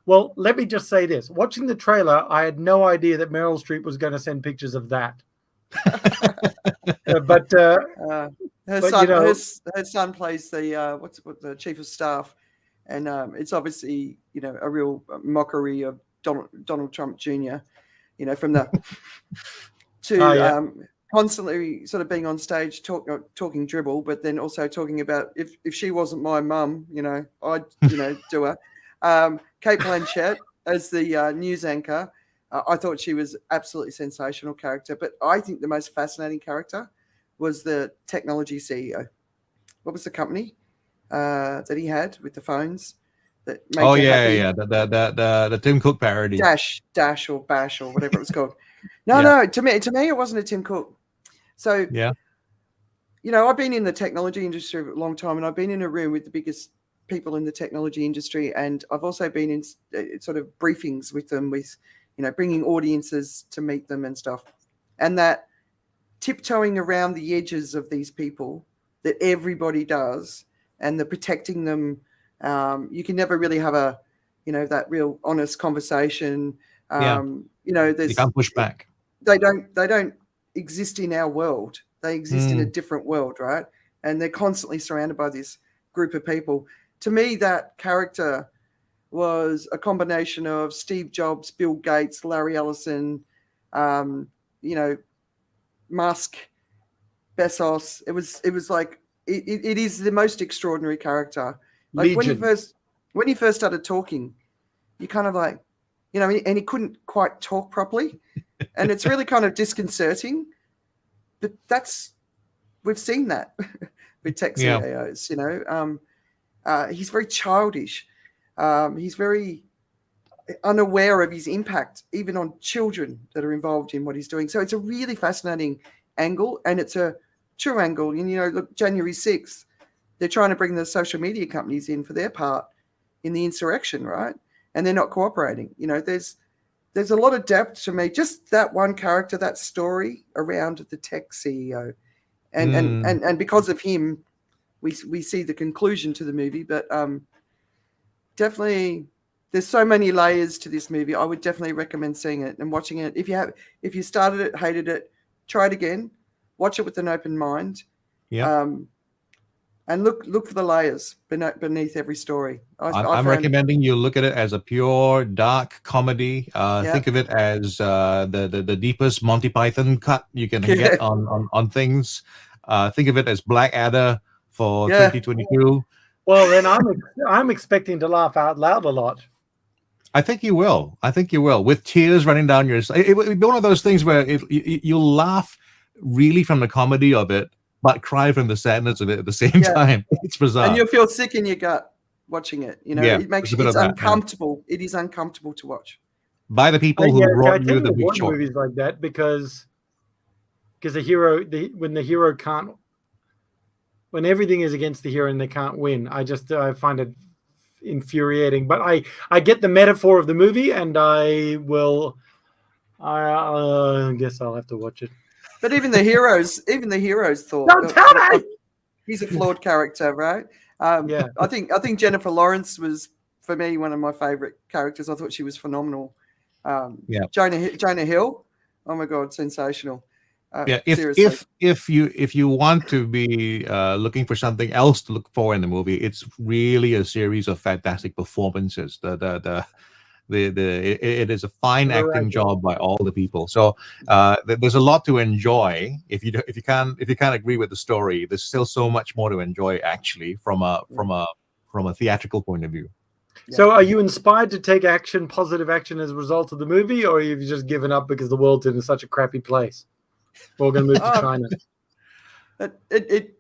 Well, let me just say this. Watching the trailer, I had no idea that Meryl Streep was going to send pictures of that. But her son plays the chief of staff, and it's obviously a real mockery of Donald Trump Jr. From the constantly sort of being on stage talking dribble, but then also talking about if she wasn't my mum, I'd do her. Kate Blanchett as the news anchor. I thought she was absolutely sensational character, but I think the most fascinating character was the technology CEO. What was the company that he had with the phones? That made the Tim Cook parody. Dash or Bash or whatever it was called. No, to me it wasn't a Tim Cook. So I've been in the technology industry for a long time, and I've been in a room with the biggest people in the technology industry, and I've also been in sort of briefings with them, with bringing audiences to meet them and stuff, and that tiptoeing around the edges of these people that everybody does, and the protecting them. You can never really have a that real honest conversation. You can't push back. They don't exist in our world. They exist in a different world, right? And they're constantly surrounded by this group of people. To me, that character was a combination of Steve Jobs, Bill Gates, Larry Ellison, Musk, Bezos. It was like it is the most extraordinary character. Like when he first started talking, you kind of like, and he couldn't quite talk properly, and it's really kind of disconcerting. But we've seen that with tech CEOs. He's very childish. He's very unaware of his impact, even on children that are involved in what he's doing. So it's a really fascinating angle, and it's a true angle. And look, January 6th. They're trying to bring the social media companies in for their part in the insurrection, right? And they're not cooperating. There's a lot of depth to me. Just that one character, that story around the tech CEO, and because of him, we see the conclusion to the movie. But definitely, there's so many layers to this movie. I would definitely recommend seeing it and watching it. If you started it, hated it, try it again, watch it with an open mind. Yeah. And look for the layers beneath every story. I'm recommending you look at it as a pure dark comedy. Think of it as the deepest Monty Python cut you can get on things. Think of it as Blackadder for 2022. Well, then I'm expecting to laugh out loud a lot. I think you will. With tears running down your. It will be one of those things where you'll laugh really from the comedy of it, but cry from the sadness of it at the same time. It's bizarre. And you'll feel sick in your gut watching it. You know, it makes it's uncomfortable. It is uncomfortable to watch. By the people who brought you the Big Short. Movies like that because the hero, when the hero can't, when everything is against the hero and they can't win, I find it infuriating. But I get the metaphor of the movie, and I guess I'll have to watch it. But even the heroes thought, don't tell me! He's a flawed character, right? I think Jennifer Lawrence was, for me, one of my favorite characters. I thought she was phenomenal. Jonah Hill, oh my God, sensational. If you want to be looking for something else to look for in the movie, it's really a series of fantastic performances. It is a fine acting job by all the people. So there's a lot to enjoy. If you can't agree with the story, there's still so much more to enjoy actually from a theatrical point of view. So are you inspired to take positive action as a result of the movie, or have you just given up because the world's in such a crappy place? We're going to move to China. It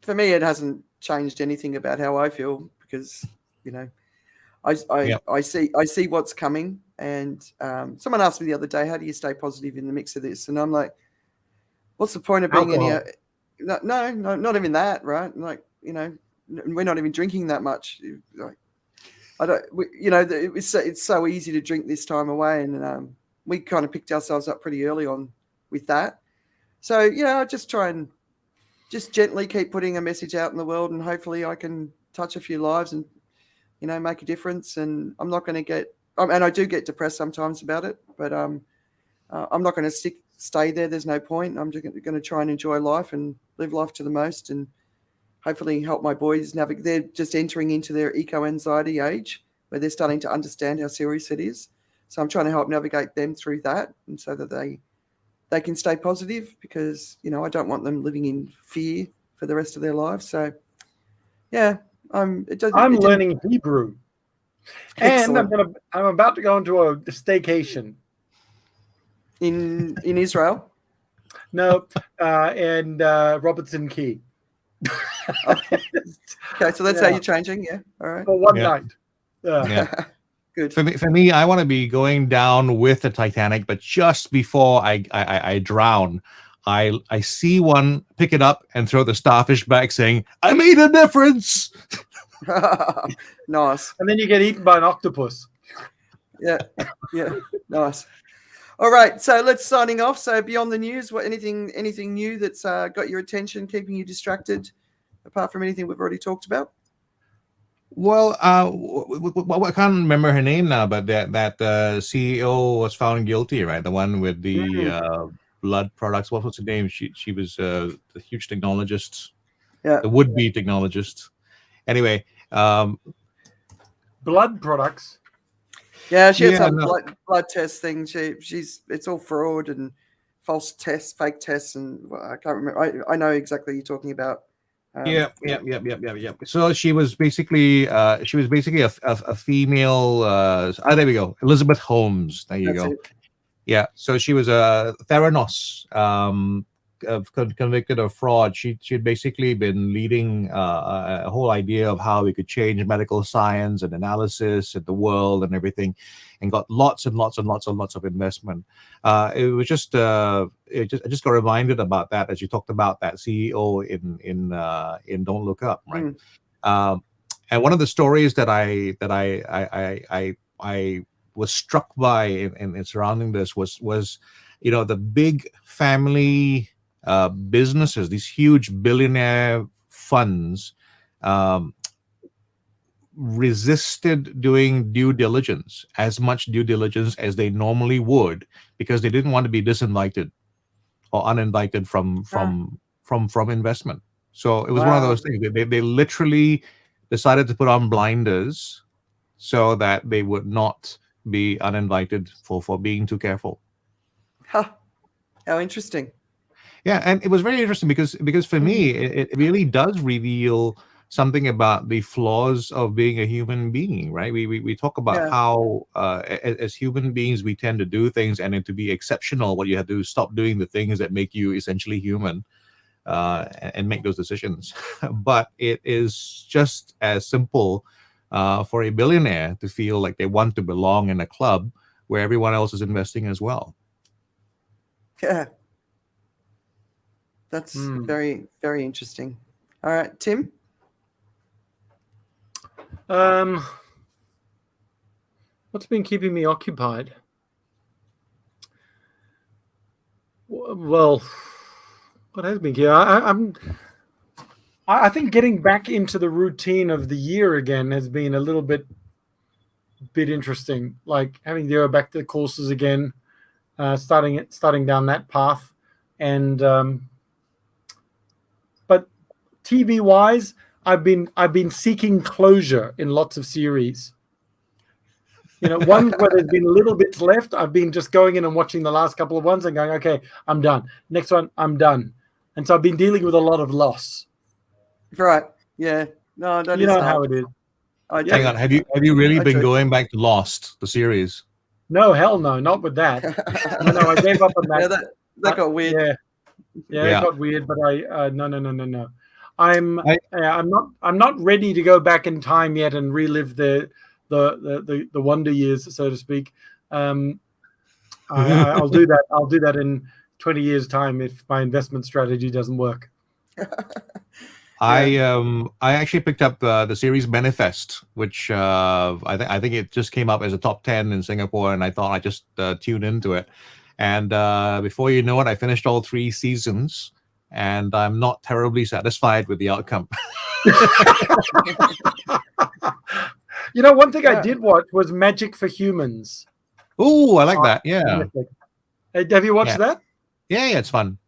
for me, it hasn't changed anything about how I feel, because I see what's coming. And someone asked me the other day, how do you stay positive in the mix of this? And I'm like, what's the point of being in here? No, not even that, right? Like, we're not even drinking that much. Like, it's so easy to drink this time away. And we kind of picked ourselves up pretty early on with that. So, I just try and just gently keep putting a message out in the world, and hopefully I can touch a few lives and, make a difference. And I'm not going to and I do get depressed sometimes about it, but I'm not going to stay there. There's no point. I'm just going to try and enjoy life and live life to the most, and hopefully help my boys navigate. They're just entering into their eco-anxiety age where they're starting to understand how serious it is. So I'm trying to help navigate them through that, and so that they can stay positive, because, I don't want them living in fear for the rest of their lives. So, I'm learning Hebrew, and I'm about to go into a staycation in Israel. No, and Robertson Key. Okay, so that's how you're changing, all right. For one night. Good. For me, I want to be going down with the Titanic, but just before I drown, I see one, pick it up, and throw the starfish back, saying, "I made a difference." Nice. And then you get eaten by an octopus. Yeah, nice. All right, so let's signing off. So beyond the news, anything new that's got your attention, keeping you distracted, apart from anything we've already talked about? Well, I can't remember her name now, but that CEO was found guilty, right? The one with the blood products. What was her name? She was the huge technologist, the would-be technologist. Anyway, blood products. Yeah, she had some blood test thing. It's all fraud and false tests, fake tests, and I can't remember. I know exactly what you're talking about. Yep. So she was basically a female. There we go, Elizabeth Holmes. There you go. Yeah. So she was a Theranos, convicted of fraud. She'd basically been leading a whole idea of how we could change medical science and analysis in the world and everything, and got lots and lots of investment. It was just I just got reminded about that as you talked about that CEO in Don't Look Up, right? And one of the stories that I was struck by in surrounding this was the big family businesses, these huge billionaire funds, resisted doing as much due diligence as they normally would, because they didn't want to be disinvited or uninvited from investment. So it was one of Wow. those things. They literally decided to put on blinders so that they would not be uninvited for being too careful. Huh. How interesting. Yeah, and it was very interesting because for me, it really does reveal something about the flaws of being a human being, right? We talk about Yeah. how as human beings we tend to do things, and then to be exceptional, what you have to do is stop doing the things that make you essentially human, and make those decisions. But it is just as simple for a billionaire to feel like they want to belong in a club where everyone else is investing as well. Yeah. That's Hmm. very, very interesting. All right, Tim. What's been keeping me occupied? Well, what has been here? I think getting back into the routine of the year again has been a little bit interesting. Like having to go back to the courses again, starting down that path, and but TV wise, I've been seeking closure in lots of series. Ones where there's been little bits left, I've been just going in and watching the last couple of ones and going, okay, I'm done. Next one, I'm done. And so I've been dealing with a lot of loss. Right. Yeah. No, that You is know hard. how it is. I do. Hang on, have you really I been do. going back to Lost, the series? No, hell no, not with that. No, I gave up on that. Yeah, that got weird. Yeah, Yeah. it got weird, but no. I'm I- I'm not ready to go back in time yet and relive the wonder years, so to speak. I'll do that. I'll do that in 20 years' time if my investment strategy doesn't work. I actually picked up the series Manifest, which I think it just came up as a top 10 in Singapore, and I thought I'd just tune into it. And before you know it, I finished all 3 seasons, and I'm not terribly satisfied with the outcome. One thing I did watch was Magic for Humans. Ooh, I like that. Yeah. Have you watched that? Yeah, it's fun.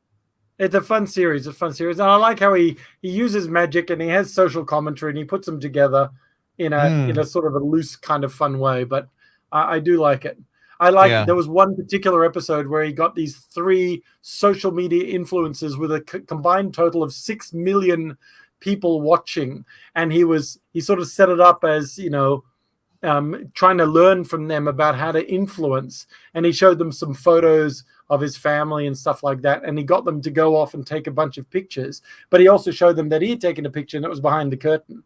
It's a fun series. And I like how he uses magic and he has social commentary and he puts them together in a sort of a loose kind of fun way. But I do like it. There was one particular episode where he got these 3 social media influencers with a combined total of 6 million people watching, and he sort of set it up as trying to learn from them about how to influence, and he showed them some photos of his family and stuff like that, and he got them to go off and take a bunch of pictures, but he also showed them that he had taken a picture and it was behind the curtain.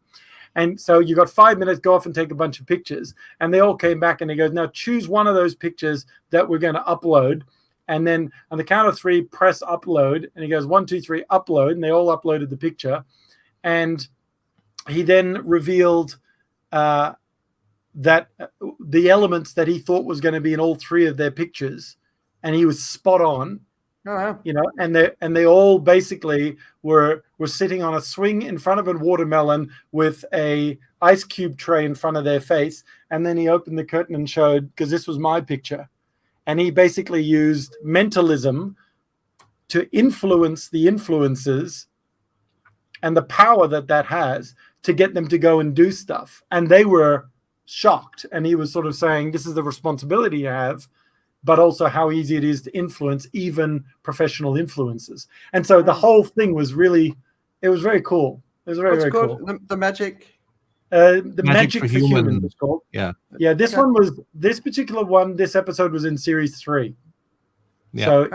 And so you got 5 minutes, go off and take a bunch of pictures, and they all came back and he goes, now choose one of those pictures that we're going to upload, and then on the count of 3 press upload, and he goes 1 2 3 upload, and they all uploaded the picture. And he then revealed that the elements that he thought was going to be in all 3 of their pictures, and he was spot on. Oh, wow. And they all basically were sitting on a swing in front of a watermelon with a ice cube tray in front of their face, and then he opened the curtain and showed, because this was my picture, and he basically used mentalism to influence the influencers and the power that has to get them to go and do stuff. And they were shocked, and he was sort of saying, this is the responsibility you have, but also how easy it is to influence even professional influencers. And so the whole thing was very cool. It was very cool. The Magic. The Magic for Humans is called. Yeah. This particular one, this episode was in series 3. Yeah. So,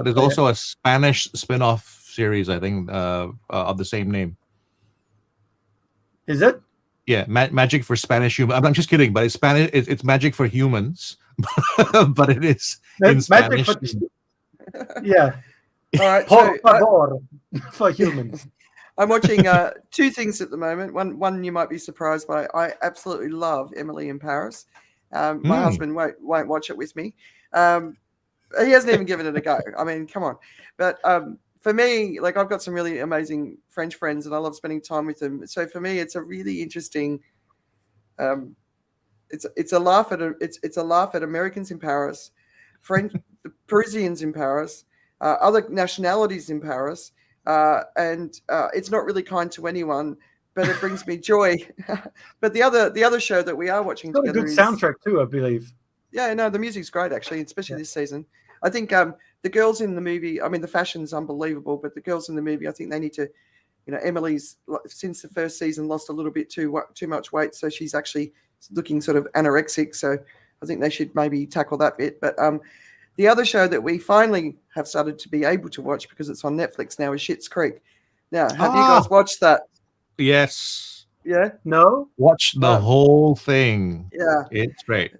there's also a Spanish spin-off series, I think, of the same name. Is it? Yeah, Magic for Spanish Humans. I'm just kidding, but it's Spanish. It's Magic for Humans, but it is in Spanish. Yeah. All right. Por favor, for humans. I'm watching 2 things at the moment. One you might be surprised by. I absolutely love Emily in Paris. My husband won't watch it with me. He hasn't even given it a go. I mean, come on. But for me, like, I've got some really amazing French friends, and I love spending time with them. So for me, it's a really interesting. It's a laugh at Americans in Paris, French, the Parisians in Paris, other nationalities in Paris, and it's not really kind to anyone, but it brings me joy. But the other show that we are watching It's got a together good is soundtrack too, I believe. Yeah, no, the music's great actually, especially this season. I think the girls in the movie, I mean, the fashion's unbelievable, but the girls in the movie, I think they need to, Emily's since the first season lost a little bit too much weight, so she's actually looking sort of anorexic. So I think they should maybe tackle that bit. But the other show that we finally have started to be able to watch because it's on Netflix now is Schitt's Creek. Now, have you guys watched that? Yes. Yeah. No. Watch the whole thing. Yeah. It's great.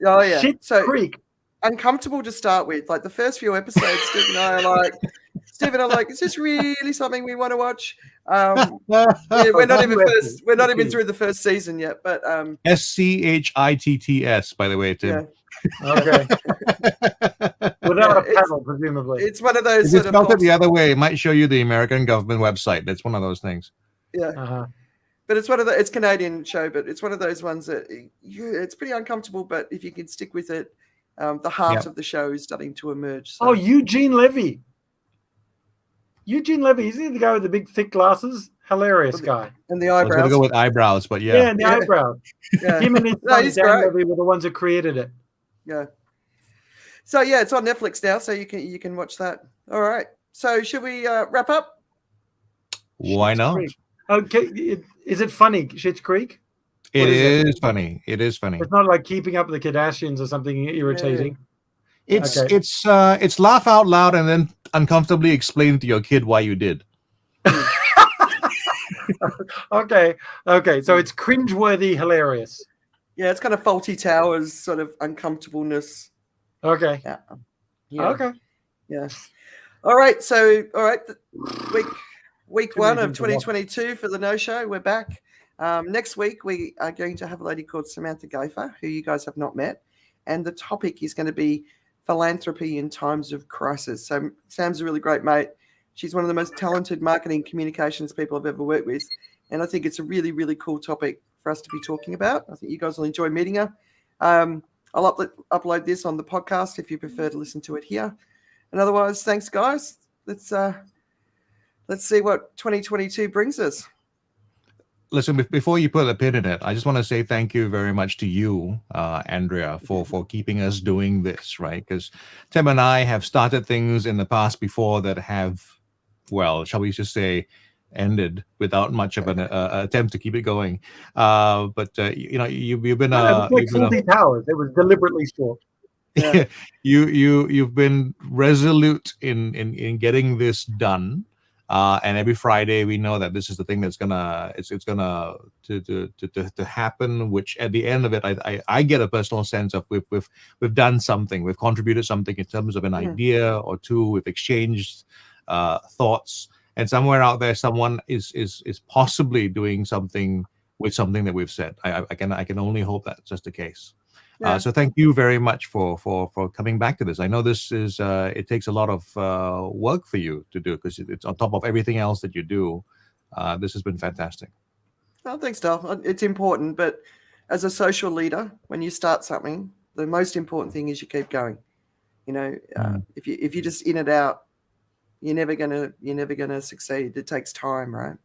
Oh yeah. Schitt's Creek. Uncomfortable to start with. Like the first few episodes, Steve and I are like, is this really something we want to watch? We're not even through the first season yet, but SCHITTS, by the way, Tim. Yeah. Okay. Without a paddle, presumably. It's one of those. If you spelled it the other way, it might show you the American government website. That's one of those things. Yeah. But it's it's Canadian show, but it's one of those ones that it's pretty uncomfortable. But if you can stick with it, the heart of the show is starting to emerge. So. Oh, Eugene Levy. Eugene Levy, isn't he the guy with the big thick glasses? Hilarious guy. And the eyebrows. I was going to go with eyebrows, but yeah. Yeah, and the eyebrows. Yeah. Him and his son, Dan Levy, were the ones who created it. Yeah. So yeah, it's on Netflix now, so you can watch that. All right. So should we wrap up? Why not? Creek. Okay, is it funny, Schitt's Creek? It is funny. It is funny. It's not like Keeping Up with the Kardashians or something irritating. Yeah. It's laugh out loud and then uncomfortably explain to your kid why you did. Okay. So it's cringeworthy, hilarious. Yeah, it's kind of Faulty Towers sort of uncomfortableness. Okay. Yeah. Okay. Yeah. All right. So week one of 2022 for the No Show. We're back. Next week, we are going to have a lady called Samantha Gaffer, who you guys have not met. And the topic is going to be philanthropy in times of crisis. So Sam's a really great mate. She's one of the most talented marketing communications people I've ever worked with. And I think it's a really, really cool topic for us to be talking about. I think you guys will enjoy meeting her. I'll upload this on the podcast if you prefer to listen to it here. And otherwise, thanks, guys. Let's see what 2022 brings us. Listen, before you put a pin in it, I just want to say thank you very much to you, Andrea, for keeping us doing this, right? Because Tim and I have started things in the past before that have, well, shall we just say, ended without much of an attempt to keep it going. But you've been like Faulty Towers. It was deliberately short. Yeah. You've been resolute in getting this done. And every Friday we know that this is the thing that's gonna to happen. Which at the end of it, I get a personal sense of we've done something, we've contributed something in terms of an idea or two, we've exchanged thoughts, and somewhere out there, someone is possibly doing something with something that we've said. I can only hope that's just the case. Yeah. So thank you very much for coming back to this. I know this is it takes a lot of work for you to do because it's on top of everything else that you do. This has been fantastic. Oh, thanks, Dal. It's important, but as a social leader, when you start something, the most important thing is you keep going. If you just in it out, you're never gonna succeed. It takes time, right,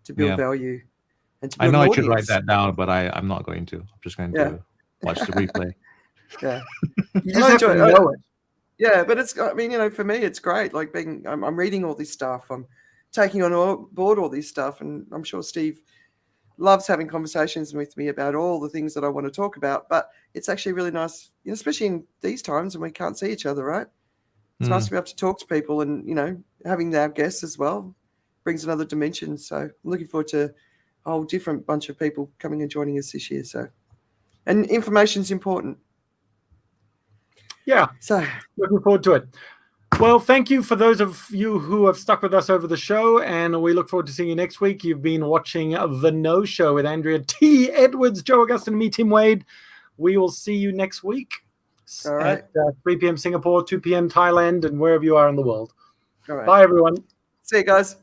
to build value and to build I know an I should audience. write that down, but I'm not going to. I'm just going to watch the replay. Yeah, you just have to know it. Yeah, but it's. I mean, for me, it's great. Like I'm reading all this stuff. I'm taking on board all this stuff, and I'm sure Steve loves having conversations with me about all the things that I want to talk about. But it's actually really nice, especially in these times when we can't see each other, right? It's nice to be able to talk to people, and having our guests as well brings another dimension. So I'm looking forward to a whole different bunch of people coming and joining us this year. So, and information's important. Yeah. So looking forward to it. Well, thank you for those of you who have stuck with us over the show, and we look forward to seeing you next week. You've been watching The No Show with Andrea T Edwards, Joe Augustin, and me, Tim Wade. We will see you next week. All right. At 3 p.m. Singapore, 2 p.m. Thailand, and wherever you are in the world. All right. Bye, everyone. See you guys.